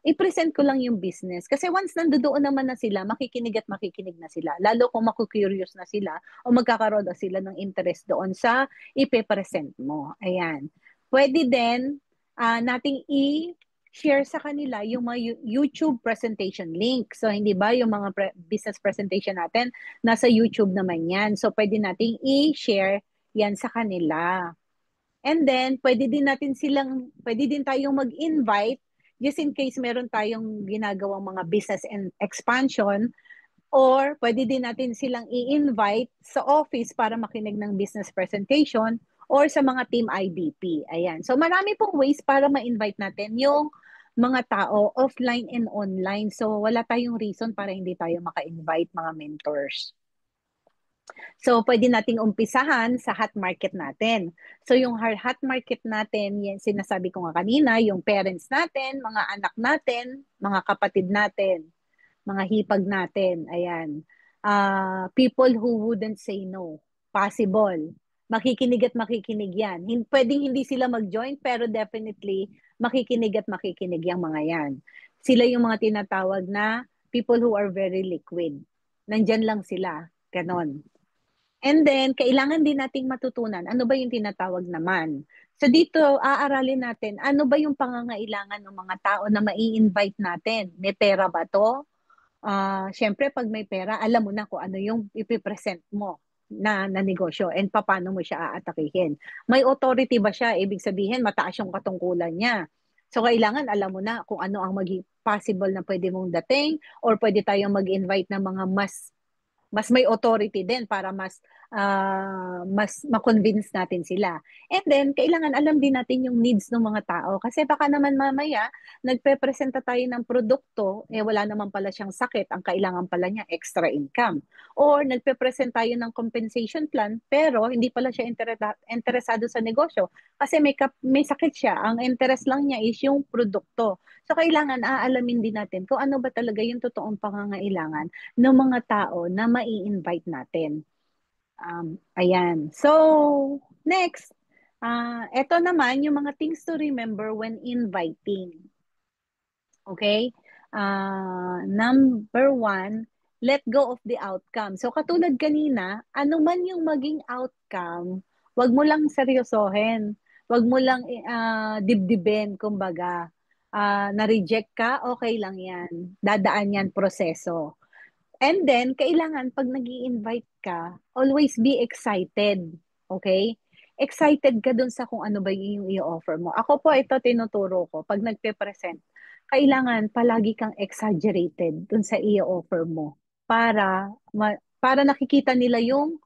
i-present ko lang yung business. Kasi once nandoon naman na sila, makikinig at makikinig na sila. Lalo kung maku-curious na sila o magkakaroon na sila ng interest doon sa ipe-present mo. Ayan. Pwede din nating i-share sa kanila yung mga YouTube presentation link. So, hindi ba yung mga business presentation natin, nasa YouTube naman yan. So, pwede nating i-share yan sa kanila. And then, pwede din tayong mag-invite just in case meron tayong ginagawang mga business and expansion, or pwede din natin silang i-invite sa office para makinig ng business presentation or sa mga team IDP. Ayan. So marami pong ways para ma-invite natin yung mga tao offline and online. So wala tayong reason para hindi tayo maka-invite mga mentors. So, pwede nating umpisahan sa hot market natin. So, yung hot market natin, yan sinasabi ko nga kanina, yung parents natin, mga anak natin, mga kapatid natin, mga hipag natin, ayan. People who wouldn't say no. Possible. Makikinig at makikinig yan. Pwedeng hindi sila mag-join, pero definitely, makikinig at makikinig yung mga yan. Sila yung mga tinatawag na people who are very liquid. Nandyan lang sila. Ganon. And then, kailangan din nating matutunan, ano ba yung tinatawag naman? So dito, aaralin natin, ano ba yung pangangailangan ng mga tao na mai-invite natin? May pera ba to? Siyempre, pag may pera, alam mo na kung ano yung ipipresent mo na negosyo and paano mo siya aatakihin. May authority ba siya? Ibig sabihin, mataas yung katungkulan niya. So, kailangan alam mo na kung ano ang maging possible na pwede mong dating or pwede tayong mag-invite ng mga mas mas may authority din para mas ma-convince natin sila. And then, kailangan alam din natin yung needs ng mga tao. Kasi baka naman mamaya, nagpe-presenta tayo ng produkto, wala naman pala siyang sakit, ang kailangan pala niya extra income. Or nagpe-present tayo ng compensation plan, pero hindi pala siya interesado sa negosyo kasi may sakit siya. Ang interest lang niya is yung produkto. So, kailangan aalamin din natin kung ano ba talaga yung totoong pangangailangan ng mga tao na mai-invite natin. Ayan. So, next, eto naman yung mga things to remember when inviting. Okay? Number one, let go of the outcome. So, katulad kanina, ano man yung maging outcome, wag mo lang seryosohin. Wag mo lang dibdibin, kumbaga. Na-reject ka, okay lang yan. Dadaan yan proseso. And then, kailangan pag nag invite ka, always be excited. Okay? Excited ka dun sa kung ano ba yung i-offer mo. Ako po, ito tinuturo ko. Pag nagpe-present, kailangan palagi kang exaggerated dun sa i-offer mo para nakikita nila yung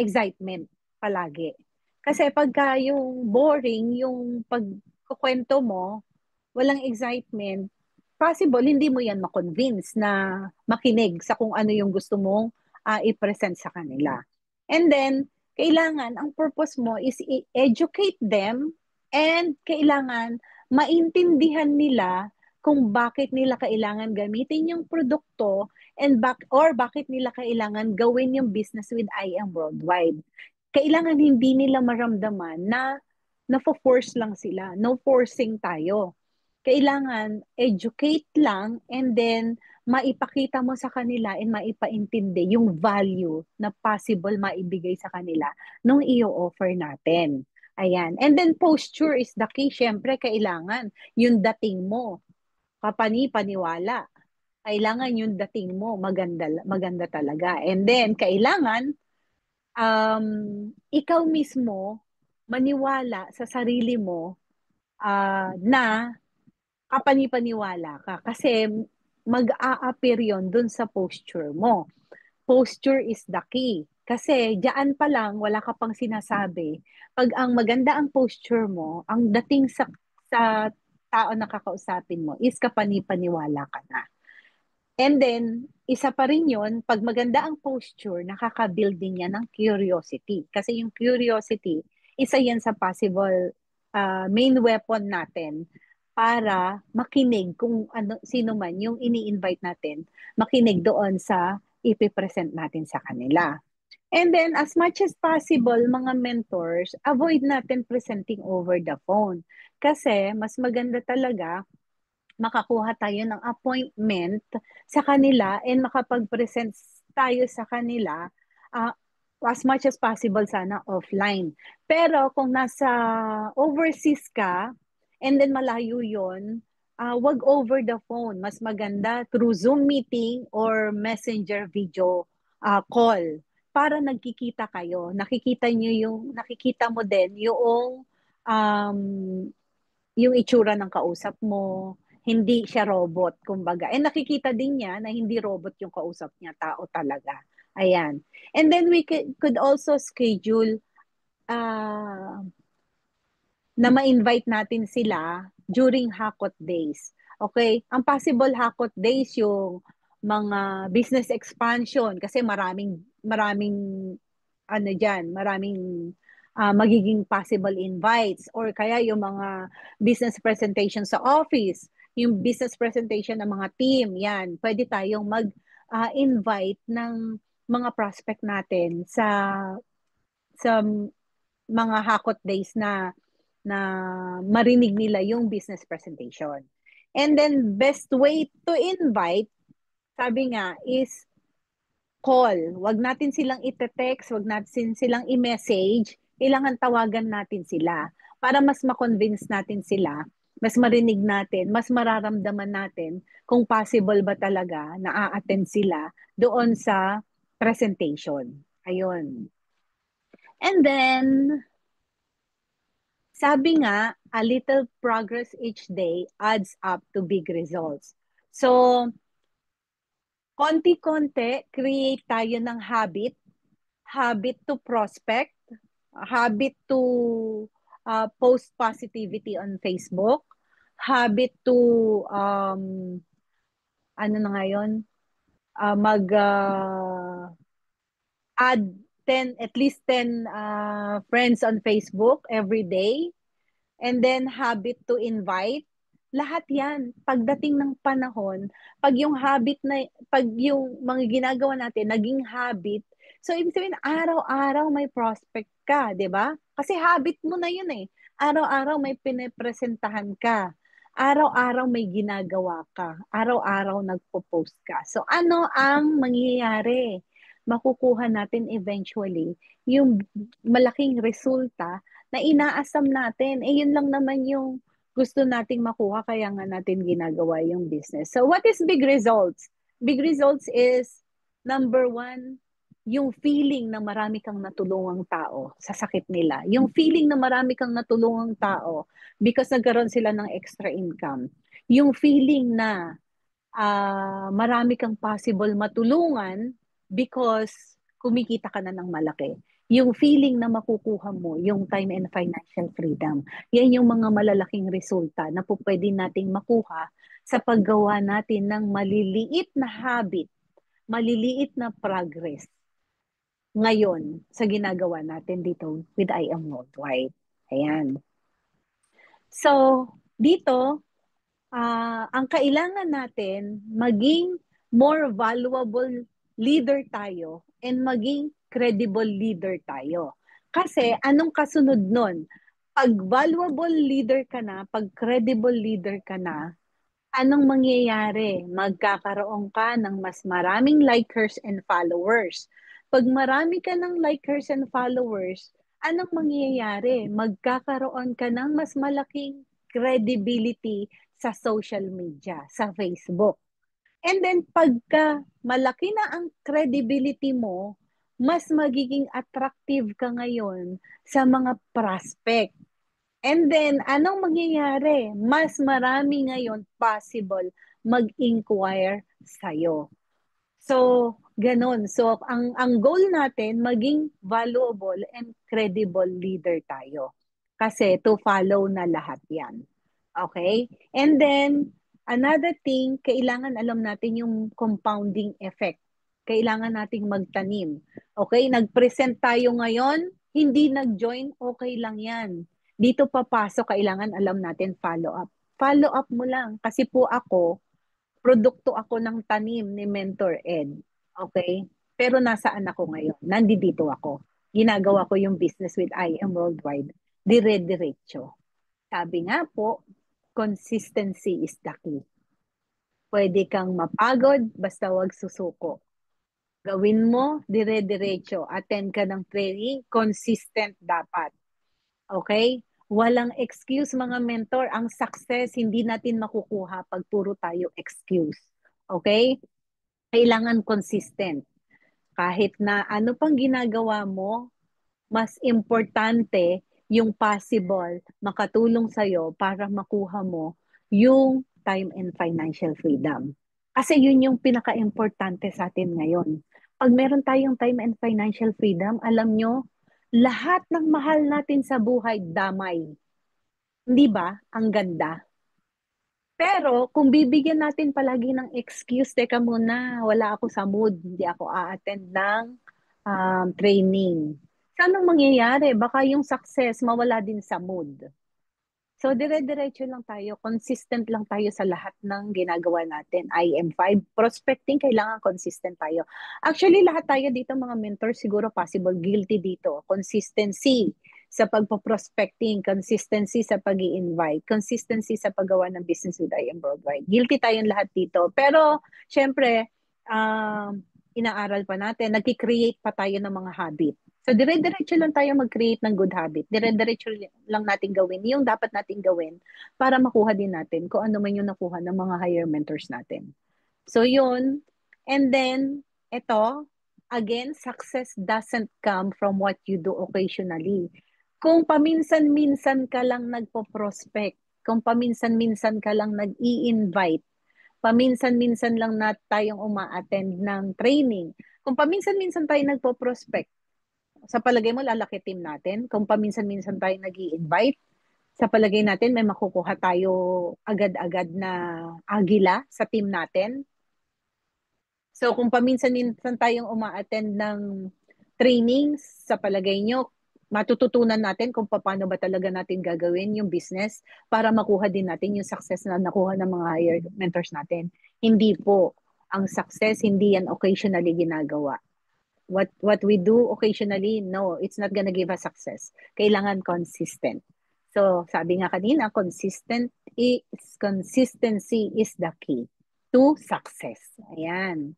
excitement palagi. Kasi pagka yung boring, yung pagkukwento mo, walang excitement, possible hindi mo yan ma-convince na makinig sa kung ano yung gusto mong i-present sa kanila. And then, kailangan, ang purpose mo is i-educate them and kailangan maintindihan nila kung bakit nila kailangan gamitin yung produkto or bakit nila kailangan gawin yung business with IM Worldwide. Kailangan hindi nila maramdaman na na-force lang sila. No forcing tayo. Kailangan educate lang and then maipakita mo sa kanila and maipaintindi yung value na possible maibigay sa kanila nung i-offer natin. Ayan. And then posture is the key. Siyempre, kailangan yung dating mo, kapani-paniwala. Kailangan yung dating mo, maganda, maganda talaga. And then, kailangan ikaw mismo maniwala sa sarili mo na kapani-paniwala ka kasi mag-a-appear yun dun sa posture mo. Posture is the key. Kasi diyan pa lang, wala ka pang sinasabi. Pag ang maganda ang posture mo, ang dating sa tao na kakausapin mo is kapani-paniwala ka na. And then, isa pa rin yun, pag maganda ang posture, nakaka-build din yan ng curiosity. Kasi yung curiosity, isa yan sa possible main weapon natin para makinig kung ano, sino man yung ini-invite natin, makinig doon sa ipipresent natin sa kanila. And then, as much as possible, mga mentors, avoid natin presenting over the phone. Kasi, mas maganda talaga makakuha tayo ng appointment sa kanila and makapag-present tayo sa kanila uh, as much as possible sana offline. Pero kung nasa overseas ka and then malayo yon, wag over the phone. Mas maganda through Zoom meeting or Messenger video call para nagkikita kayo. Nakikita mo din um, yung itsura ng kausap mo, hindi siya robot, kumbaga. And nakikita din niya na hindi robot yung kausap niya, tao talaga. Ayan. And then we could also schedule uh, na ma-invite natin sila during Hakot Days. Okay? Ang possible Hakot Days yung mga business expansion kasi maraming ano diyan, maraming magiging possible invites or kaya yung mga business presentation sa office, yung business presentation ng mga team, yan. Pwede tayong mag-invite ng mga prospect natin sa mga hakot days na marinig nila yung business presentation. And then best way to invite, sabi nga, is call. Wag natin silang ite-text, wag natin silang i-message. Kailangan tawagan natin sila para mas ma-convince natin sila, mas marinig natin, mas mararamdaman natin kung possible ba talaga na a-attend sila doon sa presentation. Ayun. And then, sabi nga, a little progress each day adds up to big results. So, konti-konti, create tayo ng habit to prospect, habit to post positivity on Facebook, habit to ano na ngayon, mag add 10, at least 10 friends on Facebook every day, and then habit to invite. Lahat yan, pagdating ng panahon, pag yung mga ginagawa natin, naging habit, so ibig sabihin, araw-araw may prospect ka, di ba? Kasi habit mo na yun eh. Araw-araw may pinepresentahan ka. Araw-araw may ginagawa ka. Araw-araw nagpo-post ka. So ano ang mangyayari? Makukuha natin eventually yung malaking resulta na inaasam natin. Eh, yun lang naman yung gusto nating makuha, kaya nga natin ginagawa yung business. So, what is big results? Big results is, number one, yung feeling na marami kang natulungang tao sa sakit nila. Yung feeling na marami kang natulungang tao because nagkaroon sila ng extra income. Yung feeling na marami kang possible matulungan because kumikita ka na ng malaki. Yung feeling na makukuha mo, yung time and financial freedom, yan yung mga malalaking resulta na po pwede nating makuha sa paggawa natin ng maliliit na habit, maliliit na progress ngayon sa ginagawa natin dito with I Am Worldwide. Ayan. So, dito, ang kailangan natin, maging more valuable leader tayo and maging credible leader tayo. Kasi anong kasunod nun? Pag valuable leader ka na, pag credible leader ka na, anong mangyayari? Magkakaroon ka ng mas maraming likers and followers. Pag marami ka ng likers and followers, anong mangyayari? Magkakaroon ka ng mas malaking credibility sa social media, sa Facebook. And then pagka malaki na ang credibility mo, mas magiging attractive ka ngayon sa mga prospect. And then, anong mangyayari? Mas marami ngayon possible mag-inquire sa'yo. So, ganun. So, ang goal natin, maging valuable and credible leader tayo. Kasi to follow na lahat yan. Okay? And then, another thing, kailangan alam natin yung compounding effect. Kailangan nating magtanim. Okay? Nag-present tayo ngayon, hindi nag-join, okay lang yan. Dito papasok, kailangan alam natin follow-up. Follow-up mo lang. Kasi po ako, produkto ako ng tanim ni Mentor Ed. Okay? Pero nasaan ako ngayon? Nandito ako. Ginagawa ko yung business with I Am Worldwide. Dire-diretso. Sabi nga po, consistency is the key. Pwede kang mapagod, basta wag susuko. Gawin mo, dire-diretso. Attend ka ng training, consistent dapat. Okay? Walang excuse mga mentor. Ang success, hindi natin makukuha pag puro tayo excuse. Okay? Kailangan consistent. Kahit na ano pang ginagawa mo, mas importante yung possible makatulong sa'yo para makuha mo yung time and financial freedom. Kasi yun yung pinaka-importante sa atin ngayon. Pag meron tayong time and financial freedom, alam nyo, lahat ng mahal natin sa buhay, damay. Hindi ba? Ang ganda. Pero kung bibigyan natin palagi ng excuse, teka muna, wala ako sa mood, hindi ako a-attend ng training. So, anong mangyayari? Baka yung success mawala din sa mood. So, dire-diretso lang tayo, consistent lang tayo sa lahat ng ginagawa natin. IM5, prospecting, kailangan consistent tayo. Actually, lahat tayo dito, mga mentors, siguro possible guilty dito. Consistency sa pagpo-prospecting, consistency sa pag invite consistency sa paggawa ng business with IM Worldwide. Guilty tayong lahat dito. Pero, syempre, inaaral pa natin, nag-create pa tayo ng mga habit. So, dire-diretso lang tayo mag-create ng good habit. Dire-diretso lang natin gawin yung dapat natin gawin para makuha din natin kung ano man yung nakuha ng mga higher mentors natin. So, yun. And then, ito, again, success doesn't come from what you do occasionally. Kung paminsan-minsan ka lang nagpo-prospect, kung paminsan-minsan ka lang nag-i-invite, paminsan-minsan lang na tayong uma-attend ng training. Kung paminsan-minsan tayo nagpo-prospect, sa palagay mo lalaki team natin? Kung paminsan-minsan tayo nag-i-invite, sa palagay natin may makukuha tayo agad-agad na agila sa team natin? So kung paminsan-minsan tayong uma-attend ng trainings, sa palagay nyo, matututunan natin kung paano ba talaga natin gagawin yung business para makuha din natin yung success na nakuha ng mga higher mentors natin. Hindi po. Ang success, hindi yan occasionally ginagawa. What we do occasionally, no, it's not gonna give us success. Kailangan consistent. So, sabi nga kanina, consistency is the key to success. Ayan.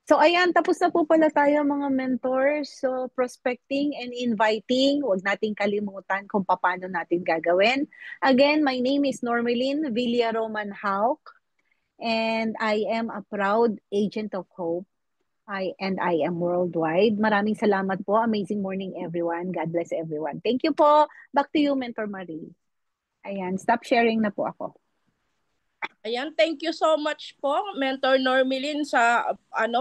So ayan, tapos na po pala tayo mga mentors. So prospecting and inviting, huwag nating kalimutan kung paano natin gagawin. Again, my name is Normelin Villaroman Hauk and I am a proud agent of hope. I am worldwide. Maraming salamat po. Amazing morning everyone. God bless everyone. Thank you po. Back to you, Mentor Marie. Ayan, stop sharing na po ako. Ayan, thank you so much po, Mentor Normilin, sa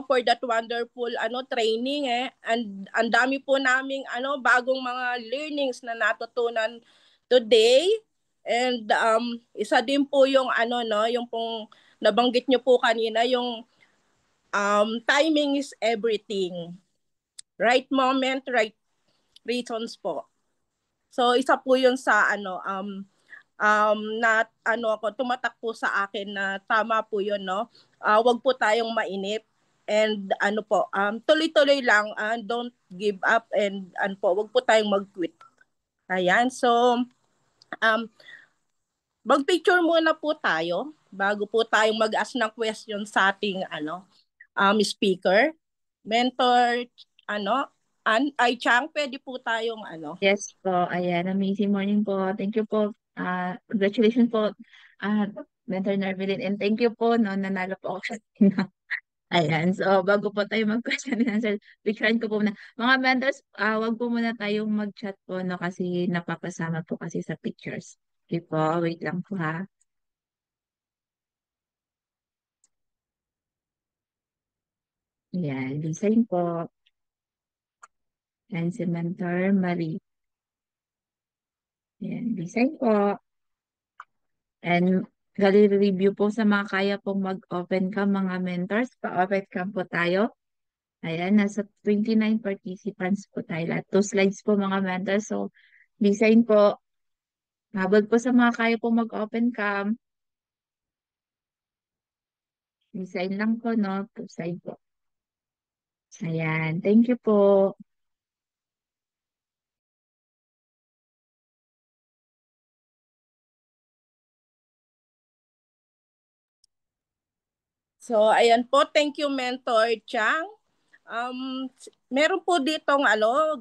for that wonderful training and ang dami po naming bagong mga learnings na natutunan today. And isa din po yung yung pong nabanggit niyo po kanina, yung timing is everything. Right moment, right reasons po. So isa po 'yun sa na ako tumatak po sa akin na tama po 'yun, no. Wag po tayong mainip and tuloy-tuloy lang, don't give up and wag po tayong mag-quit. Ayan, so mag-picture muna po tayo bago po tayong mag-ask ng question sa ating speaker. Mentor ay Chang, pwede po tayong Yes po, ayan, amazing morning po. Thank you po. Congratulations po, Mentor Narvelin. And thank you po, no, nanalo po ako sa Ayan, so bago po tayo mag-question and answer, picturean ko po muna. Mga mentors, wag po muna tayong mag-chat po, no, kasi napapasama po kasi sa pictures. Okay po, wait lang po ha. Ayan, design po. Ayan, si Mentor Marie. Ayan, design po. And review po sa mga kaya pong mag-open cam mga mentors. Pa-open cam po tayo. Ayan, nasa 29 participants po tayo. Lahat 2 slides po mga mentors. So, design po. Habol po sa mga kaya pong mag-open cam. Design lang po, no? 2 slide po. Ayan, thank you po. So, ayan po. Thank you, Mentor Chang. Meron po ditong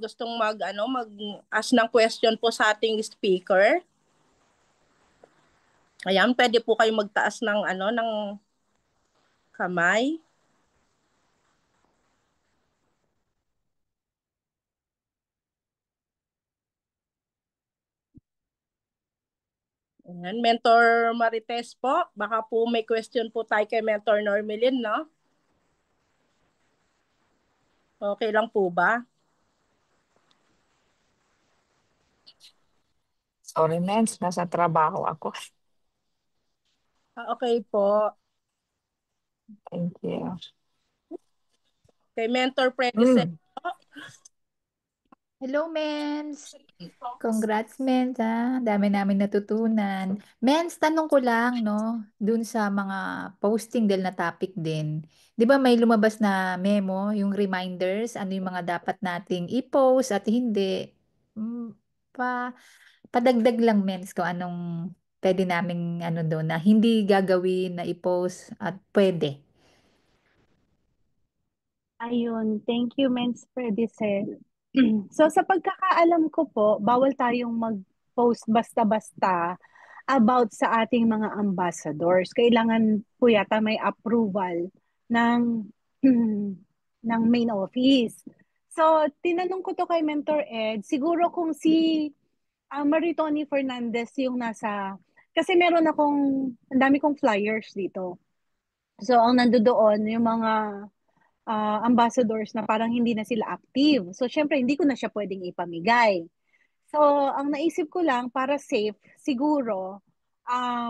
gustong mag-ask ng question po sa ating speaker. Ayan, pwede po kayo magtaas ng ng kamay. Ayan, Mentor Marites po, baka po may question po tayo kay Mentor Normelin, no? Okay lang po ba? Sorry, Mens, nasa trabaho ako. Okay po. Thank you. Kay Mentor Predicent. Hello, Mens. Congrats, Mens, ha. Dami namin natutunan. Mens, tanong ko lang, no, dun sa mga posting del na topic din. Di ba may lumabas na memo, yung reminders, ano yung mga dapat nating i-post at hindi. Mm, pa, padagdag lang, Mens, kung anong pwede naming doon na hindi gagawin na i-post at pwede. Ayun, thank you, Mens Predicel. So sa pagkakaalam ko po, bawal tayong mag-post basta-basta about sa ating mga ambassadors. Kailangan po yata may approval ng ng main office. So tinanong ko to kay Mentor Ed, siguro kung si Maritoni Fernandez yung nasa Kasi meron ang dami kong flyers dito. So, ang nandoon yung mga ambassadors na parang hindi na sila active. So, syempre, hindi ko na siya pwedeng ipamigay. So, ang naisip ko lang, para safe, siguro,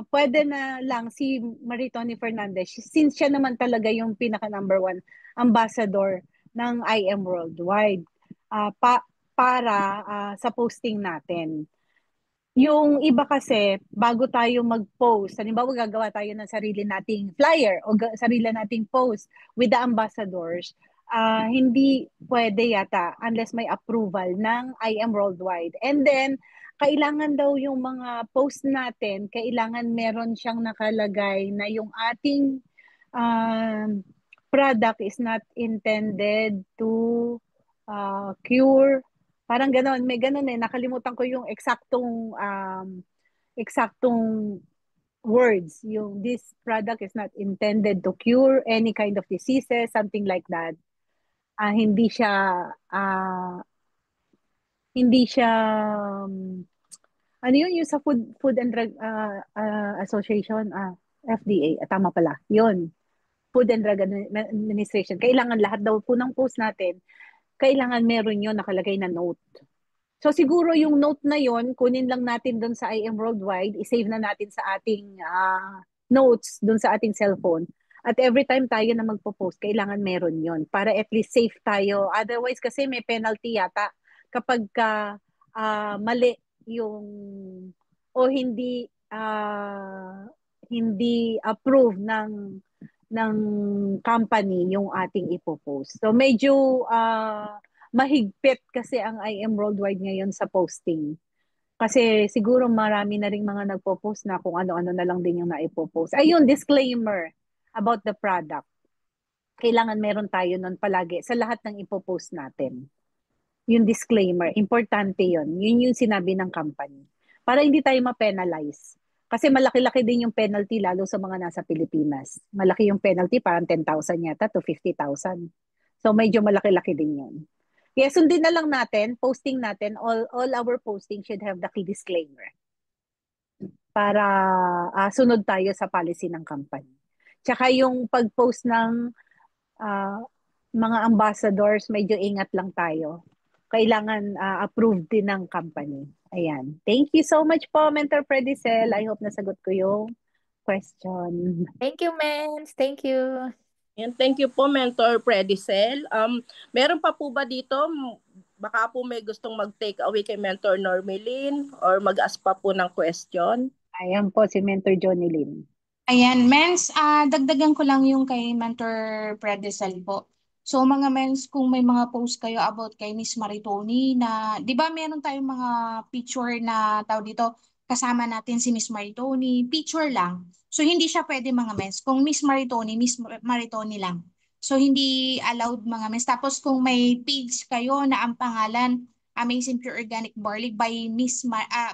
pwede na lang si Maritoni Fernandez, since siya naman talaga yung pinaka number one ambassador ng IM Worldwide, para sa posting natin. Yung iba kasi, bago tayo mag-post, halimbawa gagawa tayo ng sarili nating flyer o sarili nating post with the ambassadors, hindi pwede yata unless may approval ng IM Worldwide. And then, kailangan daw yung mga post natin, kailangan meron siyang nakalagay na yung ating um, product is not intended to cure. Parang ganon, may ganon nakalimutan ko yung eksaktong words. Yung this product is not intended to cure any kind of diseases, something like that. Hindi siya ah, hindi siya ano yun yung sa Food and Drug Association, FDA, tama pala. Yun, Food and Drug Administration. Kailangan lahat daw po ng post natin, kailangan meron yun nakalagay na note. So siguro yung note na yon, kunin lang natin doon sa IM Worldwide, i-save na natin sa ating notes doon sa ating cellphone. At every time tayo na magpo-post, kailangan meron yon para at least safe tayo. Otherwise kasi may penalty yata kapag mali yung o hindi approved ng company yung ating ipopost. So medyo mahigpit kasi ang IM Worldwide ngayon sa posting. Kasi siguro marami na ring mga nagpo-post na kung ano-ano na lang din yung naipopost. Ayun, disclaimer about the product. Kailangan meron tayo nun palagi sa lahat ng ipopost natin. Yung disclaimer, importante yun. Yun yung sinabi ng company. Para hindi tayo ma-penalize. Kasi malaki-laki din yung penalty lalo sa mga nasa Pilipinas. Malaki yung penalty, parang 10,000 yata to 50,000. So medyo malaki-laki din yun. Kaya sundin na lang natin, posting natin, all our posting should have the key disclaimer para sunod tayo sa policy ng company. Tsaka yung pag-post ng mga ambassadors, medyo ingat lang tayo. Kailangan approved din ng company. Ayan. Thank you so much po, Mentor Predicel. I hope nasagot ko yung question. Thank you, Mens. Thank you. And thank you po, Mentor Predicel. Meron pa po ba dito? Baka po may gustong mag-take away kay Mentor Normelin or mag-ask pa po ng question. Ayan po si Mentor Johnny Lynn. Ayan, Mens, dagdagan ko lang yung kay Mentor Predicel po. So mga Mens, kung may mga post kayo about kay Miss Maritoni na, di ba meron tayong mga picture na tao dito, kasama natin si Miss Maritoni, picture lang. So hindi siya pwede mga Mens. Kung Miss Maritoni lang. So hindi allowed mga Mens. Tapos kung may page kayo na ang pangalan, Amazing Pure Organic Barley by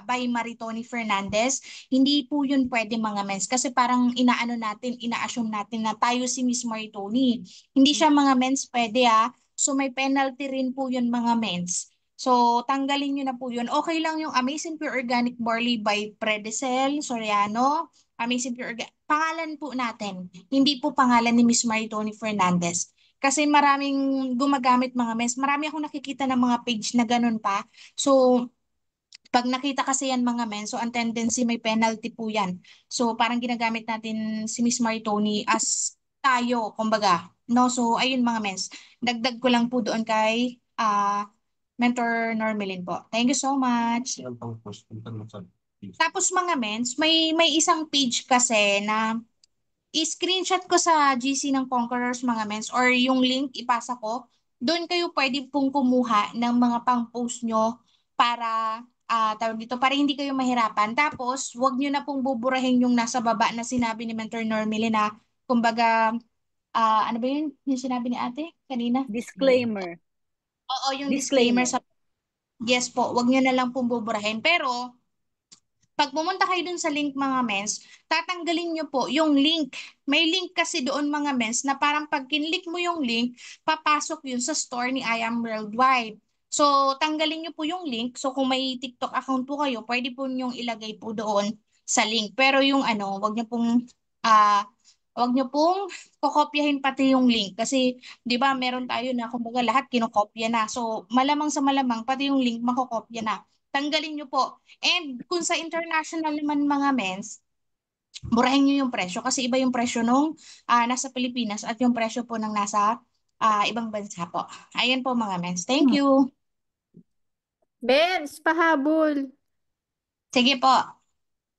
by Maritoni Fernandez, hindi po yun pwede mga Mens. Kasi parang ina-assume natin na tayo si Miss Maritoni. Hindi siya mga Mens pwede So may penalty rin po yun mga Mens. So tanggalin nyo na po yun. Okay lang yung Amazing Pure Organic Barley by Predicel Soriano. Amazing Pure Organic. Pangalan po natin. Hindi po pangalan ni Miss Maritoni Fernandez. Kasi maraming gumagamit mga Mens. Marami akong nakikita ng mga page na ganun pa. So pag nakita kasi yan mga men, so ang tendency may penalty po yan. So parang ginagamit natin si Miss Maritoni as tayo, kumbaga. No? So ayun mga mens. Dagdag ko lang po doon kay Mentor Normelin po. Thank you so much. Tapos mga mens, may isang page kasi na i-screenshot ko sa GC ng Conquerors mga mens or yung link ipasa ko. Doon kayo pwede pong kumuha ng mga pang-post nyo para tawag dito, para hindi kayo mahirapan. Tapos, wag nyo na pong buburahin yung nasa baba na sinabi ni Mentor Normily na, kumbaga, ano ba yun? Yung sinabi ni ate kanina? Disclaimer. Oo, yung disclaimer sa... Yes po, wag nyo na lang pong buburahin. Pero, pag pumunta kayo dun sa link mga mens, tatanggalin nyo po yung link. May link kasi doon mga mens na parang pag kinlik mo yung link, papasok yun sa store ni I Am Worldwide. So, tanggalin nyo po yung link. So, kung may TikTok account po kayo, pwede po nyong ilagay po doon sa link. Pero yung ano, ah wag niyo pong kokopyahin pati yung link kasi 'di ba meron tayo na kumbaga lahat kinokopya na. So malamang sa malamang pati yung link makokopya na. Tanggalin niyo po. And kung sa international naman mga mens, murahin niyo yung presyo kasi iba yung presyo nung nasa Pilipinas at yung presyo po ng nasa ibang bansa po. Ayan po mga mens. Thank you. Mens, pahabol. Sige po.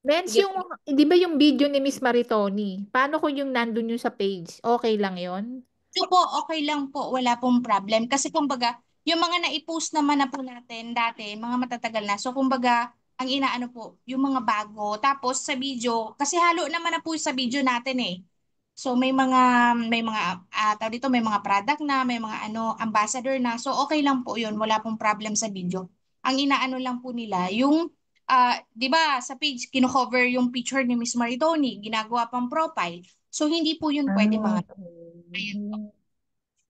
Mens, Sige yung, di ba yung video ni Miss Maritoni? Paano kung yung nandun yung sa page? Okay lang yon? So po, okay lang po. Wala pong problem. Kasi kumbaga, yung mga naipost naman na po natin dati, mga matatagal na. So kumbaga, ang inaano po, yung mga bago. Tapos sa video, kasi halo naman na po sa video natin eh. So may mga tawag dito, may mga product na, may mga ano, ambassador na. So okay lang po yun. Wala pong problem sa video. Ang inaano lang po nila, yung 'di ba sa page kino-cover yung picture ni Miss Maritoni, ginagawa pang profile. So hindi po yun pwede mga. Ayun po.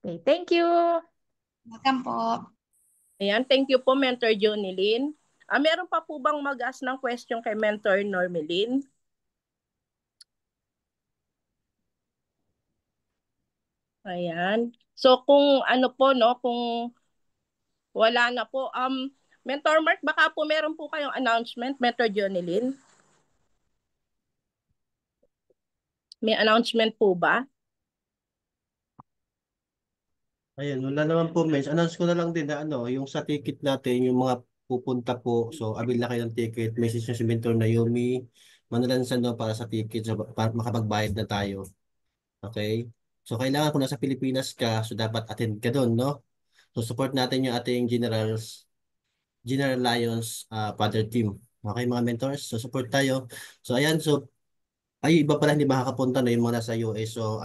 Okay, thank you. Welcome po. Ayan, thank you po, Mentor Jonilyn. Meron pa po bang mag-ask ng question kay Mentor Normelin? Ayan. So kung ano po, no, kung wala na po, Mentor Mark, baka po meron po kayong announcement, Mentor Jonilyn? May announcement po ba? Ayan, wala naman po, Mens. Announce ko na lang din na ano, yung sa ticket natin, yung mga pupunta po. So, abil na kayo ng ticket. Message nyo si Mentor Naomi. Manalansan no, para sa ticket. So, para makapagbayad na tayo. Okay? So, kailangan kung nasa Pilipinas ka, so dapat attend ka doon, no? So, support natin yung ating General Lions Father Team. Okay, mga mentors? So, support tayo. So, ayan. So, ay, iba pala hindi makakapunta na yung mga nasa US. So,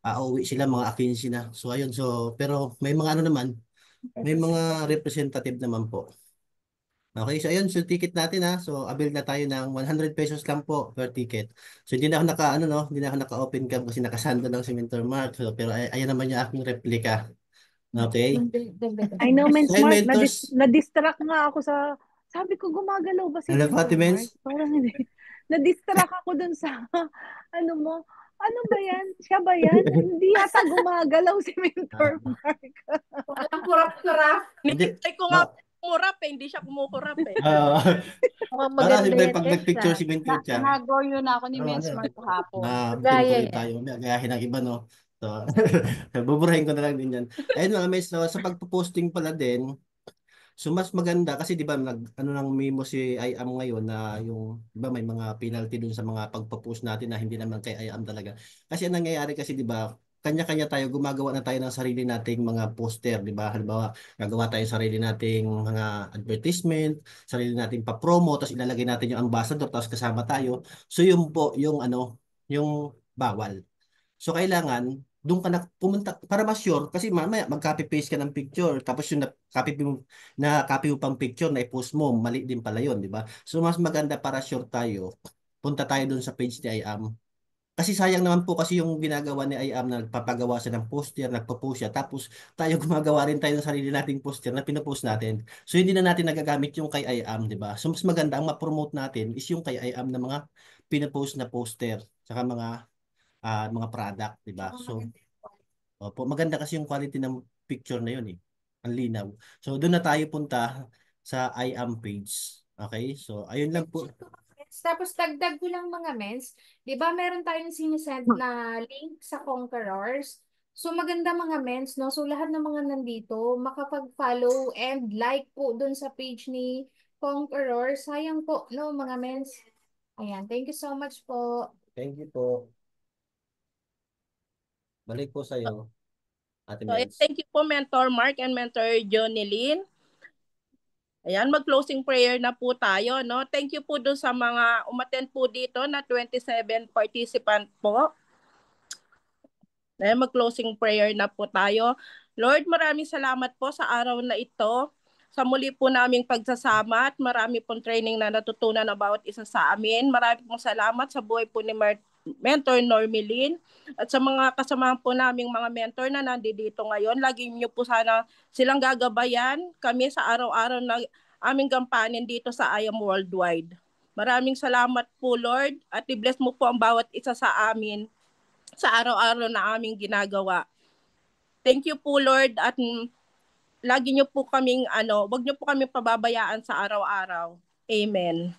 uuwi sila mga 15 na. So, ayun. So, pero may mga ano naman, may mga representative naman po. Okay, so ayun, so ticket natin ha. So, avail na tayo ng 100 pesos lang po per ticket. So, hindi na ako hindi na ako naka-open cam kasi nakasando ng si Mentor Mark. So, pero ayan naman yung aking replika. Okay? I know, Men's So, ayun, Mark, mentors. na-distract nga ako sa, sabi ko, gumagalaw ba si Ano pa, Mentor Ate Mark? Mens? Parang hindi. Na-distract ako dun sa, ano mo, ano ba yan? Siya ba yan? Hindi yata gumagalaw si Mentor Ah, Mark. Walang kurap-kurap. hindi. Nihintay ko nga kumurap eh, hindi siya kumukurap eh. Mukhang Para maganda siyempre yan, pag Mens, nagpicture si Mentor siya. Nagoyo na ako ni Ano, Men's Mark kahapon. Gaya tuloy-tuloy yan. tayo. Gayahin ng iba, no? So, buburahin ko na lang din yan. Ayun mga mes, no, sa pagpo-posting pala din, so mas maganda kasi 'di ba ano nang memo si IAM ngayon na yung 'di ba may mga penalty dun sa mga pagpo-post natin na hindi naman kay IAM talaga. Kasi ang nangyayari kasi 'di ba kanya-kanya tayo gumagawa na tayo ng sarili nating mga poster, 'di ba? Halimbawa, gagawa tayo ng sarili nating mga advertisement, sarili nating pa-promo, tapos ilalagay natin yung ambassador, tapos kasama tayo. So yun po yung yung bawal. So kailangan doon ka na pumunta para mas sure kasi mamaya mag-copy paste ka ng picture tapos yung na-copy mo pang picture na i-post mo mali din pala yun, di ba? So mas maganda para sure tayo. Punta tayo doon sa page ni IAM. Kasi sayang naman po kasi yung ginagawa ni IAM na nagpapagawa siya ng poster, nagpo-post siya tapos tayo gumagawa rin tayo ng sarili nating poster na pinopost natin. So hindi na natin nagagamit yung kay IAM, di ba? So mas maganda ang ma-promote natin is yung kay IAM na mga pinopost na poster saka mga product, 'di ba? So, opo, maganda kasi yung quality ng picture na 'yun eh. Ang linaw. So, doon na tayo punta sa IAM page. Okay? So, ayun lang po. Tapos dagdag ko lang mga mens, 'di ba meron tayong sinisend na link sa Conquerors. So maganda mga mens, no? So lahat ng mga nandito makapag-follow and like po dun sa page ni Conquerors. Sayang po, no, mga mens. Ayan, thank you so much po. Thank you po. Balik po sa iyo, Ate So, Mels. thank you po, Mentor Mark and Mentor Jonilyn. Ayan, mag-closing prayer na po tayo, no? Thank you po doon sa mga umattend po dito na 27 participant po. Ayan, mag-closing prayer na po tayo. Lord, maraming salamat po sa araw na ito. Sa muli po naming pagsasama at marami pong training na natutunan about isa sa amin. Marami pong salamat sa buhay po ni Mentor Normelin at sa mga kasamahan po naming mga mentor na nandito ngayon. Lagi niyo po sana silang gagabayan kami sa araw-araw na aming gampanin dito sa I Am Worldwide. Maraming salamat po, Lord, at i-bless mo po ang bawat isa sa amin sa araw-araw na aming ginagawa. Thank you po, Lord, at lagi niyo po kaming wag niyo po kami pababayaan sa araw-araw. Amen.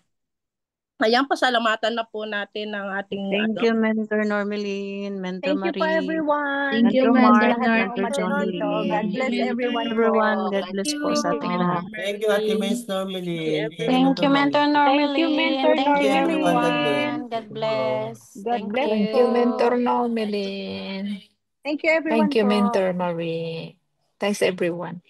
Ayan, pasalamatan na po natin ng ating Thank you, Mentor Normeline, Mentor Thank you po, Marie, everyone. Thank you, Mentor Mentor Mark, Norm. Mentor John dito. Lee. God bless everyone po. Everyone, God bless po Thank sa you, ating Mentor lahat. Thank you, Ate Normeline. Mens Normeline. Thank you, Thank Mentor you, Marie. Mentor Thank you, Normeline. Mentor Thank Thank you, you, everyone. God bless. everyone. God Thank you. bless. God Thank bless Thank po. you, you. Mentor Nomeline. Thank you, Thank everyone you, po. Mentor Marie. Thanks, everyone.